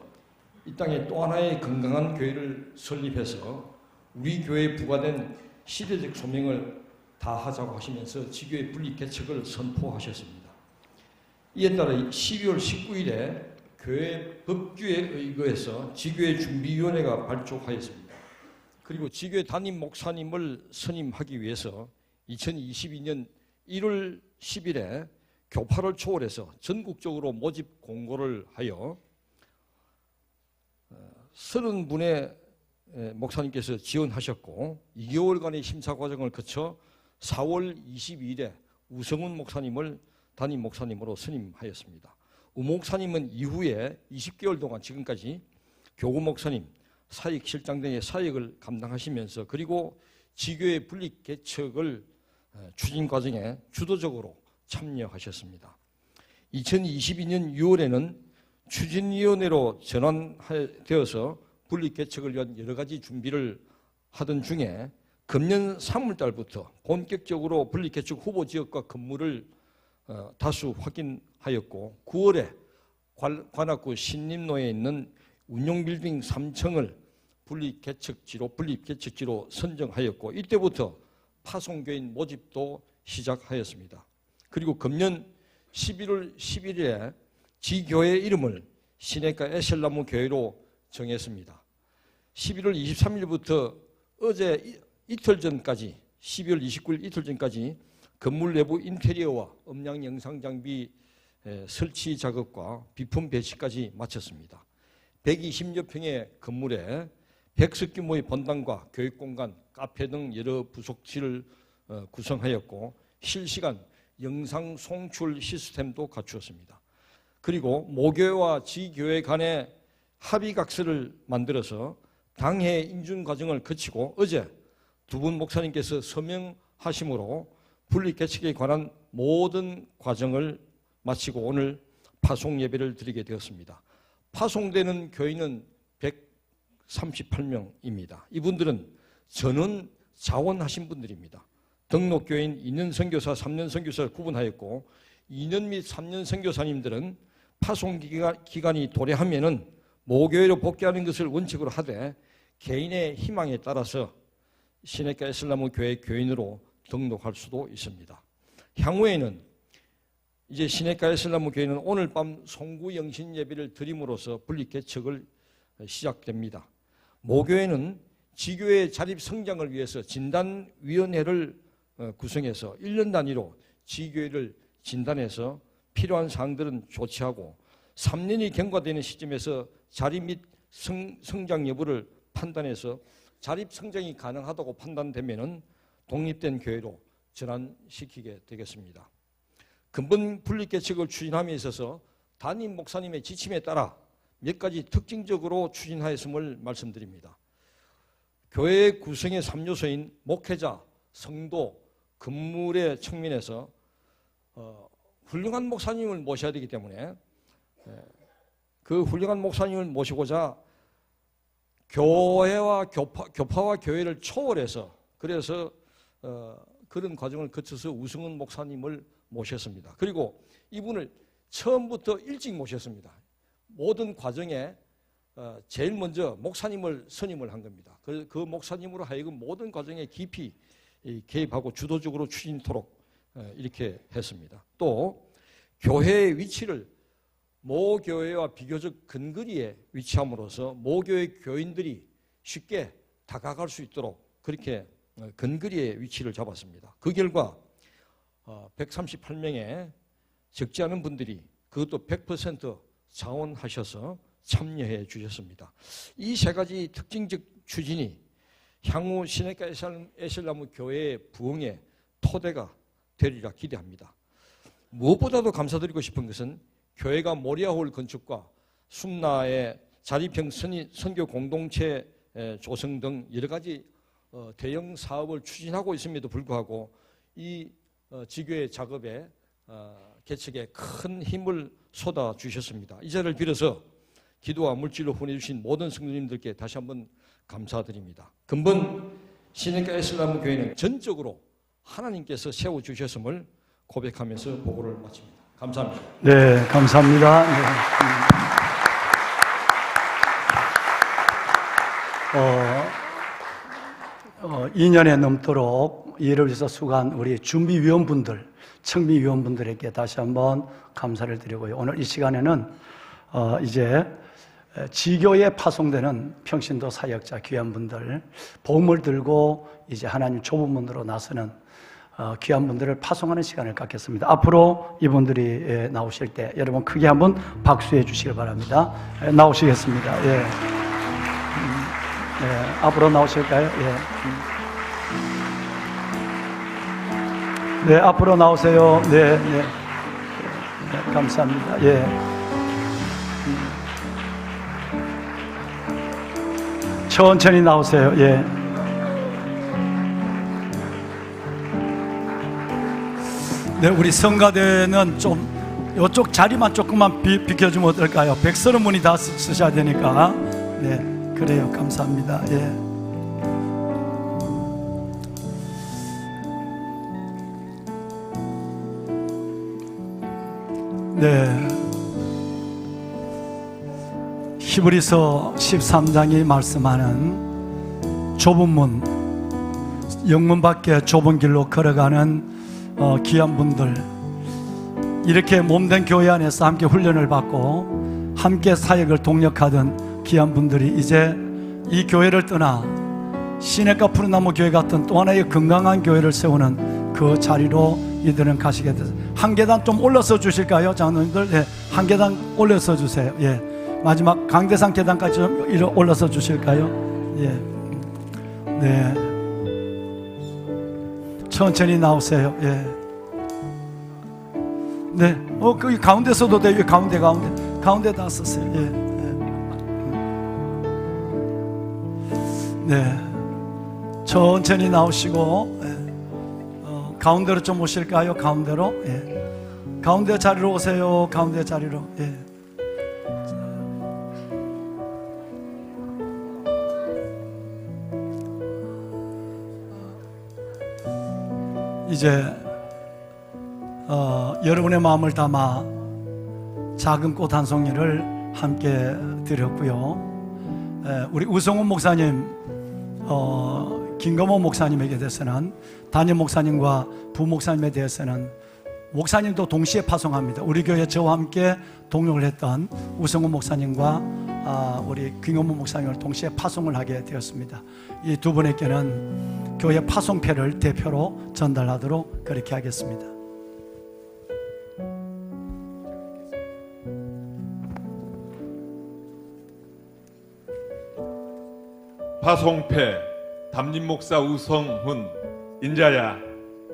Speaker 5: 이 땅에 또 하나의 건강한 교회를 설립해서 우리 교회에 부과된 시대적 소명을 다하자고 하시면서 지교회 분리 개척을 선포하셨습니다. 이에 따라 12월 19일에 교회 법규에 의거해서 지교회 준비위원회가 발족하였습니다. 그리고 지교회 담임 목사님을 선임하기 위해서 2022년 1월 10일에 교파를 초월해서 전국적으로 모집 공고를 하여 30분의 목사님께서 지원하셨고 2개월간의 심사 과정을 거쳐 4월 22일에 우성훈 목사님을 담임 목사님으로 선임하였습니다. 우 목사님은 이후에 20개월 동안 지금까지 교구 목사님, 사역실장 등의 사역을 감당하시면서 그리고 지교회 분리 개척을 추진 과정에 주도적으로 참여하셨습니다. 2022년 6월에는 추진위원회로 전환되어서 분리 개척을 위한 여러 가지 준비를 하던 중에 금년 3월달부터 본격적으로 분리 개척 후보 지역과 건물을 다수 확인하였고 9월에 관악구 신림로에 있는 운용빌딩 3층을 분리 개척지로 선정하였고 이때부터 파송교인 모집도 시작하였습니다. 그리고 금년 11월 11일에 지교회 이름을 시내가 에셀나무 교회로 정했습니다. 11월 23일부터 어제 이틀 전까지 12월 29일 이틀 전까지 건물 내부 인테리어와 음량 영상 장비 설치 작업과 비품 배치까지 마쳤습니다. 120여 평의 건물에 100석 규모의 본당과 교육공간, 카페 등 여러 부속실을 구성하였고 실시간 영상 송출 시스템도 갖추었습니다. 그리고 모교회와 지교회 간의 합의각서를 만들어서 당해 인준 과정을 거치고 어제 두 분 목사님께서 서명하심으로 분리 개척에 관한 모든 과정을 마치고 오늘 파송 예배를 드리게 되었습니다. 파송되는 교인은 138명입니다. 이분들은 전원 자원하신 분들입니다. 등록교인 2년 선교사, 3년 선교사를 구분하였고 2년 및 3년 선교사님들은 파송 기간이 도래하면은 모교회로 복귀하는 것을 원칙으로 하되 개인의 희망에 따라서 시내가 에슬라무 교회 교인으로 등록할 수도 있습니다. 향후에는 이제 시내가 에슬라무 교회는 오늘 밤 송구 영신 예배를 드림으로써 분리 개척을 시작됩니다. 모교회는 지교회 자립 성장을 위해서 진단위원회를 구성해서 1년 단위로 지교회를 진단해서 필요한 사항들은 조치하고 3년이 경과되는 시점에서 자립 및 성장 여부를 판단해서 자립 성장이 가능하다고 판단되면은 독립된 교회로 전환시키게 되겠습니다. 근본 분리 개척을 추진함에 있어서 담임 목사님의 지침에 따라 몇 가지 특징적으로 추진하였음을 말씀드립니다. 교회 구성의 3요소인 목회자, 성도, 건물의 측면에서 훌륭한 목사님을 모셔야 되기 때문에 그 훌륭한 목사님을 모시고자 교회와 교파와 교회를 초월해서 그래서 그런 과정을 거쳐서 우승훈 목사님을 모셨습니다. 그리고 이분을 처음부터 일찍 모셨습니다. 모든 과정에 제일 먼저 목사님을 선임을 한 겁니다. 그 목사님으로 하여금 모든 과정에 깊이 개입하고 주도적으로 추진토록 이렇게 했습니다. 또 교회의 위치를 모교회와 비교적 근거리에 위치함으로써 모교회 교인들이 쉽게 다가갈 수 있도록 그렇게 근거리에 위치를 잡았습니다. 그 결과 138명의 적지 않은 분들이 그것도 100% 자원하셔서 참여해 주셨습니다. 이 세 가지 특징적 추진이 향후 시내가 에셀나무 교회의 부흥의 토대가 되리라 기대합니다. 무엇보다도 감사드리고 싶은 것은 교회가 모리아홀 건축과 숨나의 자립형 선교 공동체 조성 등 여러 가지 대형 사업을 추진하고 있음에도 불구하고 이 지교의 작업에 개척에 큰 힘을 쏟아 주셨습니다. 이 자리를 빌어서 기도와 물질로 후원해 주신 모든 성도님들께 다시 한번 감사드립니다. 근본 신흥가 에슬람 교회는 전적으로 하나님께서 세워 주셨음을 고백하면서 보고를 마칩니다. 감사합니다.
Speaker 4: 네, 감사합니다. 네. 2년에 넘도록 이를 위해서 수고한 우리 준비위원분들, 청비위원분들에게 다시 한번 감사를 드리고요. 오늘 이 시간에는 이제 지교에 파송되는 평신도 사역자 귀한 분들, 복음을 들고 이제 하나님 좁은 문으로 나서는 귀한 분들을 파송하는 시간을 갖겠습니다. 앞으로 이분들이 나오실 때 여러분 크게 한번 박수해 주시길 바랍니다. 나오시겠습니다. 예. 네, 앞으로 나오실까요? 예. 네, 앞으로 나오세요. 네, 네. 네, 감사합니다. 예. 천천히 나오세요. 예. 네, 우리 성가대는 좀 이쪽 자리만 조금만 비켜주면 어떨까요? 130분이 다 쓰셔야 되니까. 네, 그래요. 감사합니다. 예. 네. 히브리서 13장이 말씀하는 좁은 문, 영문 밖에 좁은 길로 걸어가는 귀한 분들, 이렇게 몸된 교회 안에서 함께 훈련을 받고 함께 사역을 동력하던 귀한 분들이 이제 이 교회를 떠나 시냇가 푸른나무 교회 같은 또 하나의 건강한 교회를 세우는 그 자리로 이들은 가시게 됐습니다. 한 계단 좀 올려서 주실까요? 장로님들, 네, 한 계단 올려서 주세요. 예. 마지막 강대상 계단까지 좀 올려서 주실까요? 예. 네. 천천히 나오세요. 예. 네. 그 가운데서도 돼요. 가운데 다 쓰세요. 예. 네. 천천히 나오시고, 예. 가운데로 좀 오실까요? 가운데로. 예. 가운데 자리로 오세요. 가운데 자리로. 예. 이제 여러분의 마음을 담아 작은 꽃 한 송이를 함께 드렸고요. 우리 우성훈 목사님, 김건모 목사님에게 대해서는, 담임 목사님과 부목사님에 대해서는 목사님도 동시에 파송합니다. 우리 교회 저와 함께 동역을 했던 우성훈 목사님과 우리 김건모 목사님을 동시에 파송을 하게 되었습니다. 이 두 분에게는 교회 파송패를 대표로 전달하도록 그렇게 하겠습니다.
Speaker 6: 파송패 담임 목사 우성훈. 인자야,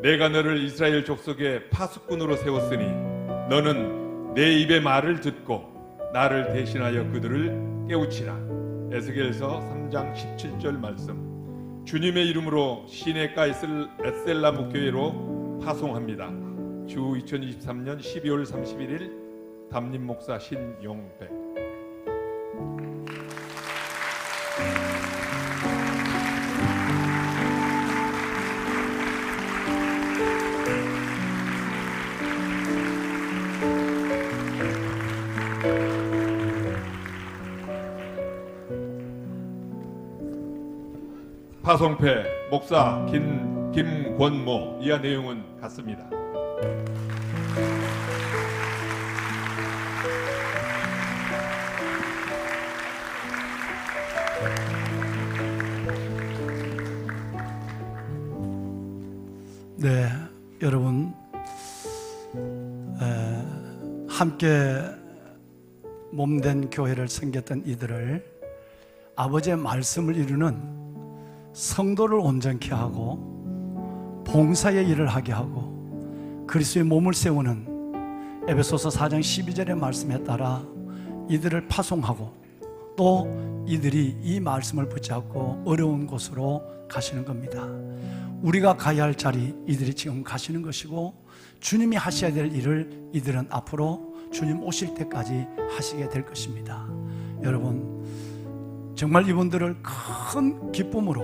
Speaker 6: 내가 너를 이스라엘 족속의 파수꾼으로 세웠으니 너는 내 입의 말을 듣고 나를 대신하여 그들을 깨우치라. 에스겔서 3장 17절 말씀. 주님의 이름으로 시내가 에셀나무 교회로 파송합니다. 주 2023년 12월 31일 담임 목사 신용백. 파송패 목사 김권모. 이하 내용은 같습니다.
Speaker 4: 네, 여러분 함께 몸된 교회를 섬겼던 이들을 아버지의 말씀을 이루는 성도를 온전케 하고 봉사의 일을 하게 하고 그리스도의 몸을 세우는 에베소서 4장 12절의 말씀에 따라 이들을 파송하고 또 이들이 이 말씀을 붙잡고 어려운 곳으로 가시는 겁니다. 우리가 가야 할 자리 이들이 지금 가시는 것이고 주님이 하셔야 될 일을 이들은 앞으로 주님 오실 때까지 하시게 될 것입니다. 여러분 정말 이분들을 큰 기쁨으로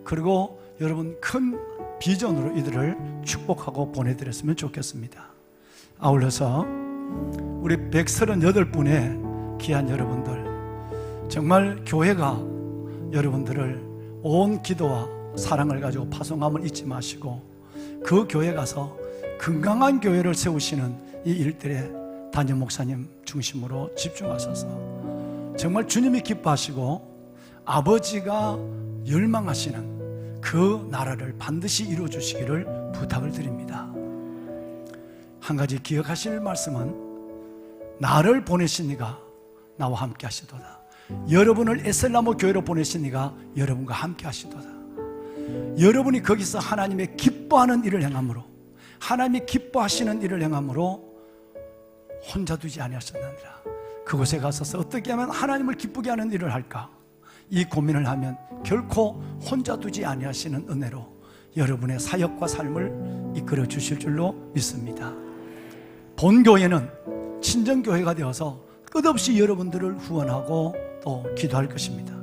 Speaker 4: 그리고 여러분 큰 비전으로 이들을 축복하고 보내드렸으면 좋겠습니다. 아울러서 우리 138분의 귀한 여러분들, 정말 교회가 여러분들을 온 기도와 사랑을 가지고 파송함을 잊지 마시고 그 교회 가서 건강한 교회를 세우시는 이 일들에 담임 목사님 중심으로 집중하셔서 정말 주님이 기뻐하시고 아버지가 열망하시는 그 나라를 반드시 이루어 주시기를 부탁을 드립니다. 한 가지 기억하실 말씀은 나를 보내신 이가 나와 함께 하시도다. 여러분을 에셀나무 교회로 보내신 이가 여러분과 함께 하시도다. 여러분이 거기서 하나님의 기뻐하는 일을 행함으로 하나님이 기뻐하시는 일을 행함으로 혼자 두지 아니하셨느니라. 그곳에 가서서 어떻게 하면 하나님을 기쁘게 하는 일을 할까? 이 고민을 하면 결코 혼자 두지 아니하시는 은혜로 여러분의 사역과 삶을 이끌어 주실 줄로 믿습니다. 본교회는 친정교회가 되어서 끝없이 여러분들을 후원하고 또 기도할 것입니다.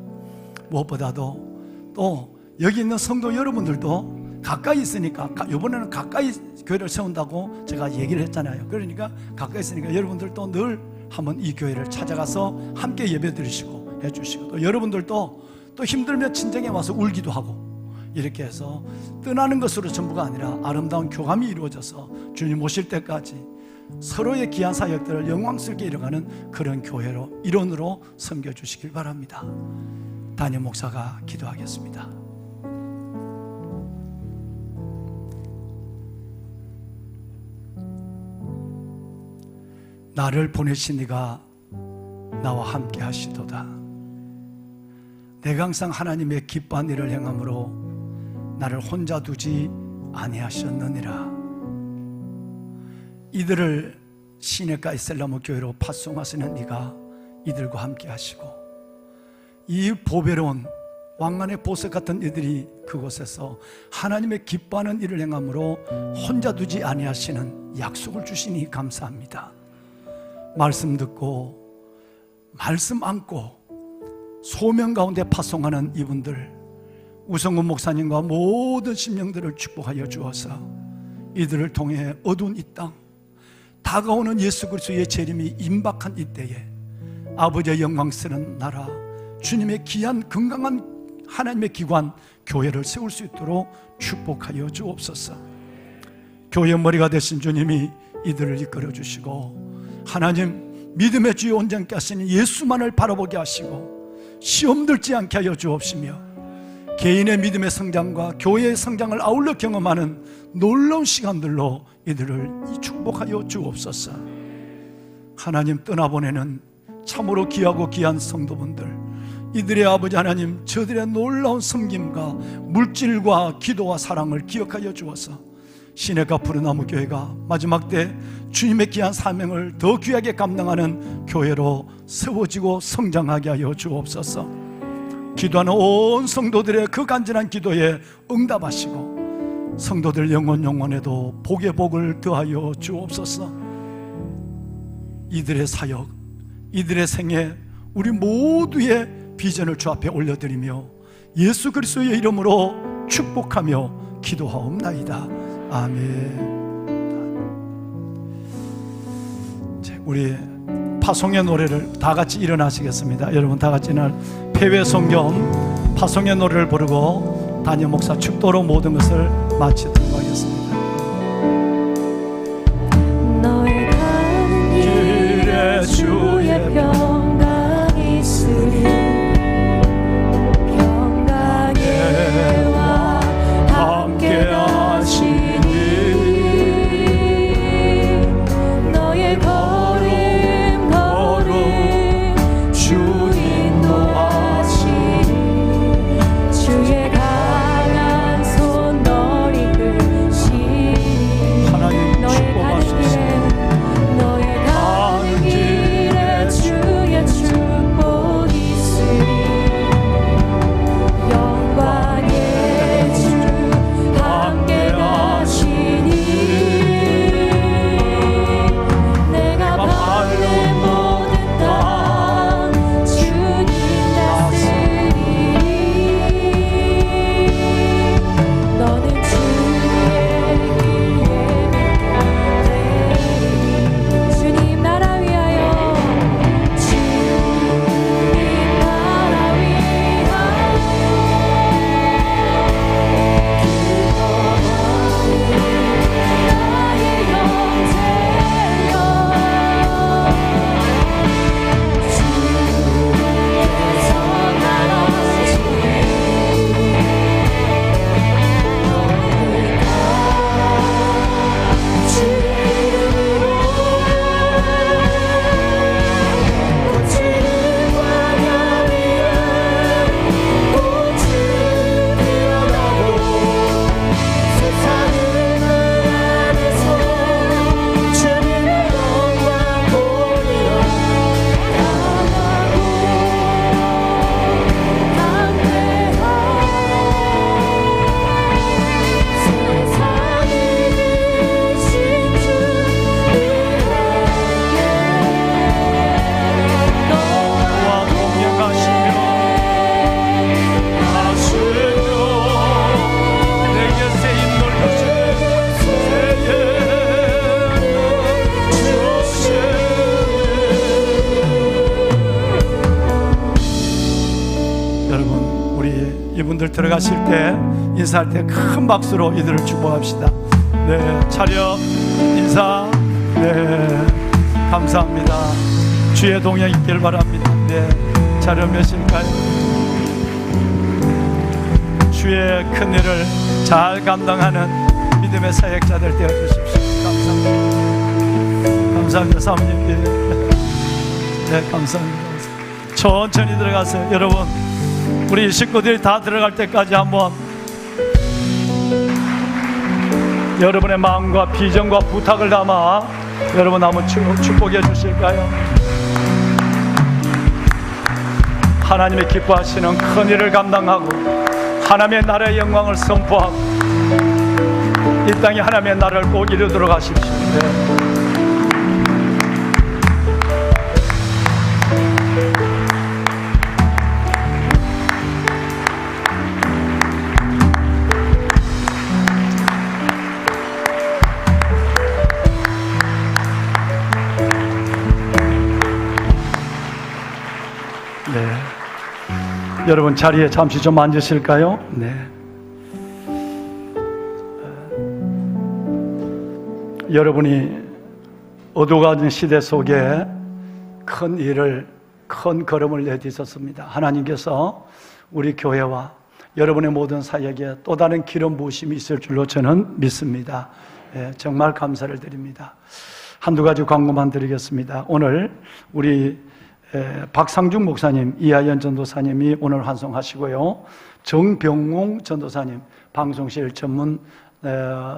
Speaker 4: 무엇보다도 또 여기 있는 성도 여러분들도 가까이 있으니까 이번에는 가까이 교회를 세운다고 제가 얘기를 했잖아요. 그러니까 가까이 있으니까 여러분들도 늘 한번 이 교회를 찾아가서 함께 예배 드리시고 해주시고 또 여러분들도 또 힘들면 친정에 와서 울기도 하고 이렇게 해서 떠나는 것으로 전부가 아니라 아름다운 교감이 이루어져서 주님 오실 때까지 서로의 귀한 사역들을 영광스럽게 이뤄가는 그런 교회로 일원으로 섬겨주시길 바랍니다. 담임 목사가 기도하겠습니다. 나를 보내신 이가 나와 함께 하시도다. 내가 항상 하나님의 기뻐한 일을 행함으로 나를 혼자 두지 아니하셨느니라. 이들을 시내가 에셀나무 교회로 파송하시는 이가 이들과 함께 하시고 이 보배로운 왕관의 보석 같은 이들이 그곳에서 하나님의 기뻐하는 일을 행함으로 혼자 두지 아니하시는 약속을 주시니 감사합니다. 말씀 듣고 말씀 안고 소명 가운데 파송하는 이분들 우성근 목사님과 모든 심령들을 축복하여 주어서 이들을 통해 어두운 이 땅 다가오는 예수 그리스도의 재림이 임박한 이때에 아버지의 영광스러운 나라 주님의 귀한 건강한 하나님의 기관 교회를 세울 수 있도록 축복하여 주옵소서. 교회 머리가 되신 주님이 이들을 이끌어 주시고 하나님 믿음의 주여 온전케 하시는 예수만을 바라보게 하시고 시험 들지 않게 하여 주옵시며 개인의 믿음의 성장과 교회의 성장을 아울러 경험하는 놀라운 시간들로 이들을 축복하여 주옵소서. 하나님 떠나보내는 참으로 귀하고 귀한 성도분들 이들의 아버지 하나님 저들의 놀라운 섬김과 물질과 기도와 사랑을 기억하여 주어서 시내가 푸르나무 교회가 마지막 때 주님의 귀한 사명을 더 귀하게 감당하는 교회로 세워지고 성장하게 하여 주옵소서. 기도하는 온 성도들의 그 간절한 기도에 응답하시고 성도들 영혼에도 복의 복을 더하여 주옵소서. 이들의 사역, 이들의 생애, 우리 모두의 비전을 주 앞에 올려드리며 예수 그리스도의 이름으로 축복하며 기도하옵나이다. 아멘. 우리 파송의 노래를 다 같이 일어나시겠습니다. 여러분 다 같이 날 폐회성경 파송의 노래를 부르고 담임 목사 축도로 모든 것을 마치도록 하겠습니다.
Speaker 1: 너의 가는 길에 주의 평강 있으리 평강에와 함께 하시니 너의 걸음
Speaker 4: 들어가실 때, 인사할 때 큰 박수로 이들을 축복합시다. 네, 차렷 인사. 네, 감사합니다. 주의 동행 있길 바랍니다. 네, 차렷 몇일까요? 주의 큰 일을 잘 감당하는 믿음의 사역자들 되어 주십시오. 감사합니다. 감사합니다. 사모님. 네, 감사합니다. 천천히 들어가세요. 여러분, 우리 식구들이 다 들어갈 때까지 한번 여러분의 마음과 비전과 부탁을 담아 여러분 한번 축복해 주실까요? 하나님의 기뻐하시는 큰 일을 감당하고 하나님의 나라의 영광을 선포하고 이 땅에 하나님의 나라를 꼭 이루도록 하십시오. 네. 여러분 자리에 잠시 좀 앉으실까요? 네. 여러분이 어두워진 시대 속에 큰 일을, 큰 걸음을 내딛었습니다. 하나님께서 우리 교회와 여러분의 모든 사역에 또 다른 기름 부으심이 있을 줄로 저는 믿습니다. 정말 감사를 드립니다. 한두 가지 광고만 드리겠습니다. 오늘 우리 박상중 목사님, 이하연 전도사님이 오늘 환송하시고요. 정병웅 전도사님, 방송실 전문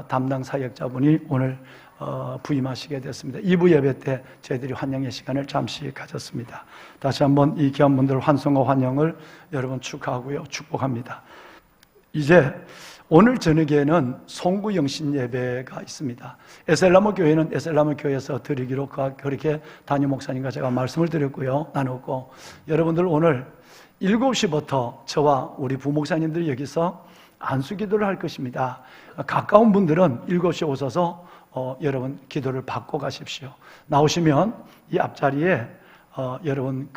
Speaker 4: 담당 사역자분이 오늘 부임하시게 됐습니다. 2부 예배 때 저희들이 환영의 시간을 잠시 가졌습니다. 다시 한번 이 귀한 분들 환송과 환영을 여러분 축하하고요, 축복합니다. 이제 오늘 저녁에는 송구 영신 예배가 있습니다. 에셀라모 교회는 에셀라모 교회에서 드리기로 그렇게 담임 목사님과 제가 말씀을 드렸고요, 나눴고, 여러분들 오늘 7시부터 저와 우리 부목사님들이 여기서 안수기도를 할 것입니다. 가까운 분들은 7시에 오셔서 여러분 기도를 받고 가십시오. 나오시면 이 앞자리에 여러분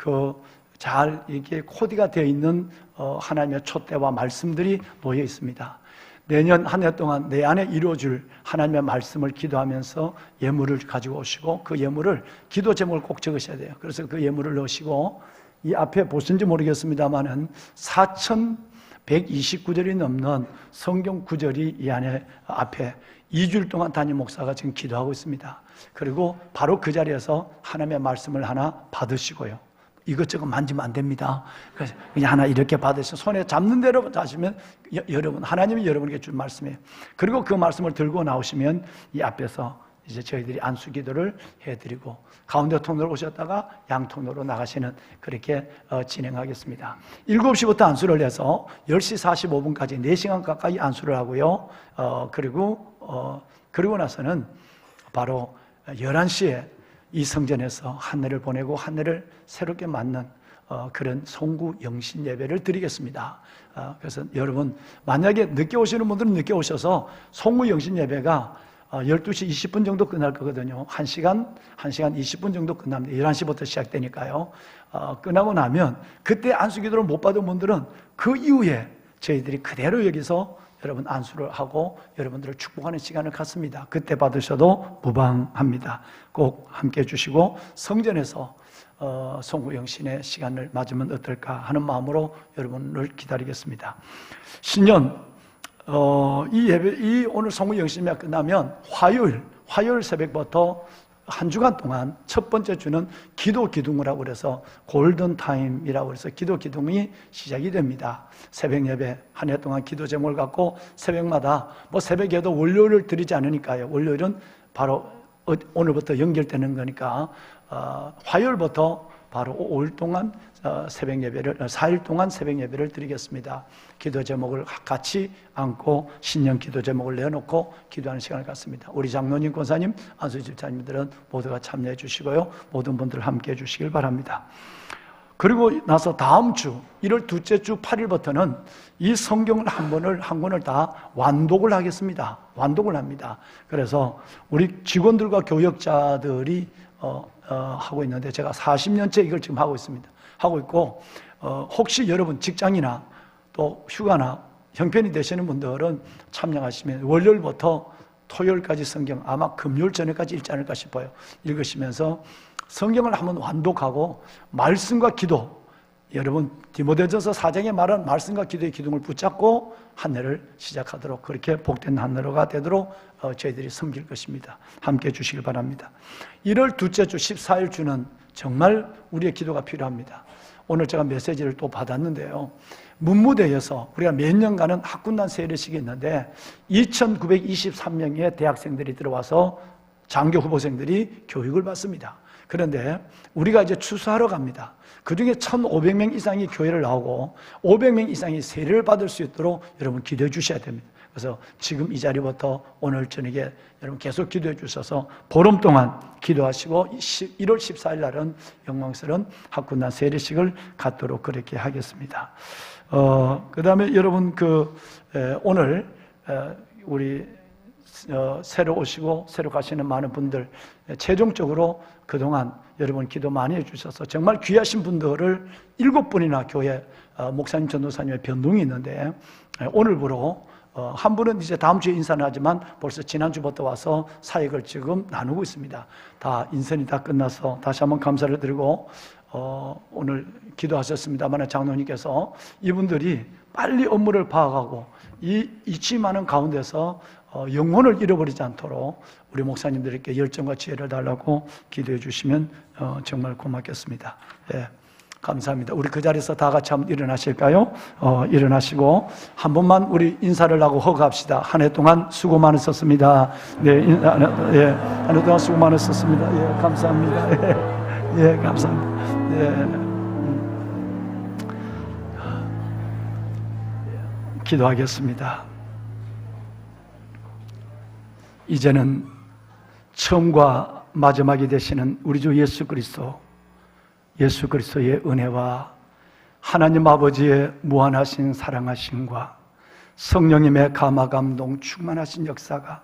Speaker 4: 잘 이게 코디가 되어 있는 하나님의 촛대와 말씀들이 놓여 있습니다. 내년 한 해 동안 내 안에 이루어질 하나님의 말씀을 기도하면서 예물을 가지고 오시고, 그 예물을 기도 제목을 꼭 적으셔야 돼요. 그래서 그 예물을 넣으시고, 이 앞에 보신지 모르겠습니다만은 4129절이 넘는 성경 구절이 이 안에 앞에 2주일 동안 담임 목사가 지금 기도하고 있습니다. 그리고 바로 그 자리에서 하나님의 말씀을 하나 받으시고요, 이것저것 만지면 안 됩니다. 그래서 그냥 하나 이렇게 받으시고 손에 잡는 대로 하시면 여러분, 하나님이 여러분에게 준 말씀이에요. 그리고 그 말씀을 들고 나오시면 이 앞에서 이제 저희들이 안수 기도를 해드리고, 가운데 통로로 오셨다가 양 통로로 나가시는, 그렇게 진행하겠습니다. 7시부터 안수를 해서 10시 45분까지 4시간 가까이 안수를 하고요. 그리고 나서는 바로 11시에 이 성전에서 한 해를 보내고 한 해를 새롭게 맞는 그런 송구 영신 예배를 드리겠습니다. 그래서 여러분, 만약에 늦게 오시는 분들은 늦게 오셔서 송구 영신 예배가 12시 20분 정도 끝날 거거든요. 1시간 20분 정도 끝납니다. 11시부터 시작되니까요. 끝나고 나면 그때 안수기도를 못 받은 분들은 그 이후에 저희들이 그대로 여기서 여러분 안수를 하고 여러분들을 축복하는 시간을 갖습니다. 그때 받으셔도 무방합니다. 꼭 함께 해주시고, 성전에서 송구 영신의 시간을 맞으면 어떨까 하는 마음으로 여러분을 기다리겠습니다. 신년 이 오늘 송구 영신이 끝나면 화요일 새벽부터 한 주간 동안 첫 번째 주는 기도 기둥이라고 그래서 골든 타임이라고 해서 기도 기둥이 시작이 됩니다. 새벽 예배 한 해 동안 기도 제목을 갖고 새벽마다, 새벽에도 월요일을 드리지 않으니까요. 월요일은 바로 오늘부터 연결되는 거니까 화요일부터 바로 5일 동안 새벽 예배를, 4일 동안 새벽 예배를 드리겠습니다. 기도 제목을 같이 안고 신년 기도 제목을 내어놓고 기도하는 시간을 갖습니다. 우리 장로님, 권사님, 안수 집사님들은 모두가 참여해 주시고요, 모든 분들 함께 해 주시길 바랍니다. 그리고 나서 다음 주 1월 둘째 주 8일부터는 이 성경을 한 권을 다 완독을 하겠습니다. 완독을 합니다. 그래서 우리 직원들과 교역자들이 하고 있는데, 제가 40년째 이걸 지금 하고 있습니다. 하고 있고, 혹시 여러분 직장이나 또 휴가나 형편이 되시는 분들은 참여하시면 월요일부터 토요일까지 성경 아마 금요일 저녁까지 읽지 않을까 싶어요. 읽으시면서 성경을 한번 완독하고 말씀과 기도, 여러분 디모데전서 4장에 말한 말씀과 기도의 기둥을 붙잡고 한 해를 시작하도록, 그렇게 복된 한 해가 되도록 저희들이 섬길 것입니다. 함께 해주시길 바랍니다. 1월 둘째 주 14일 주는 정말 우리의 기도가 필요합니다. 오늘 제가 메시지를 또 받았는데요, 문무대에서 우리가 몇 년간은 학군단 세례식이 있는데 2,923명의 대학생들이 들어와서 장교 후보생들이 교육을 받습니다. 그런데 우리가 이제 추수하러 갑니다. 그 중에 1,500명 이상이 교회를 나오고 500명 이상이 세례를 받을 수 있도록 여러분 기도해 주셔야 됩니다. 그래서 지금 이 자리부터 오늘 저녁에 여러분 계속 기도해 주셔서 보름 동안 기도하시고 1월 14일 날은 영광스러운 학군단 세례식을 갖도록 그렇게 하겠습니다. 그 다음에 여러분 오늘 우리 새로 오시고 새로 가시는 많은 분들, 최종적으로 그동안 여러분 기도 많이 해주셔서 정말 귀하신 분들을 7분이나 교회 목사님 전도사님의 변동이 있는데, 오늘부로 한 분은 이제 다음 주에 인사는 하지만 벌써 지난주부터 와서 사역을 지금 나누고 있습니다. 다 인선이 다 끝나서 다시 한번 감사를 드리고, 오늘 기도하셨습니다만 장로님께서 이분들이 빨리 업무를 파악하고 이 잊지 많은 가운데서 영혼을 잃어버리지 않도록 우리 목사님들에게 열정과 지혜를 달라고 기도해 주시면 정말 고맙겠습니다. 예, 감사합니다. 우리 그 자리에서 다 같이 한번 일어나실까요? 일어나시고 한 번만 우리 인사를 하고 허가합시다. 한 해 동안 수고 많으셨습니다. 네, 한 해 동안 수고 많으셨습니다. 예, 감사합니다. 예, 감사합니다. 예. 기도하겠습니다. 이제는 처음과 마지막이 되시는 우리 주 예수 그리스도의 은혜와 하나님 아버지의 무한하신 사랑하심과 성령님의 감화감동 충만하신 역사가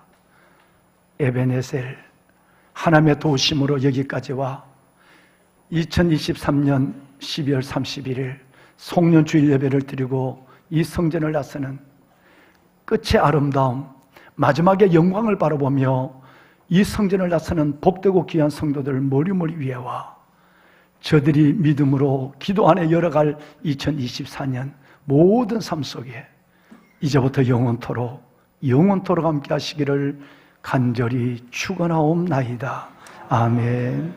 Speaker 4: 에베네셀 하나님의 도우심으로 여기까지 와 2023년 12월 31일 송년 주일 예배를 드리고 이 성전을 나서는 끝의 아름다움, 마지막의 영광을 바라보며 이 성전을 나서는 복되고 귀한 성도들 머리머리 위에 와 저들이 믿음으로 기도 안에 열어갈 2024년 모든 삶 속에 이제부터 영원토록 함께 하시기를 간절히 축원하옵나이다. 아멘.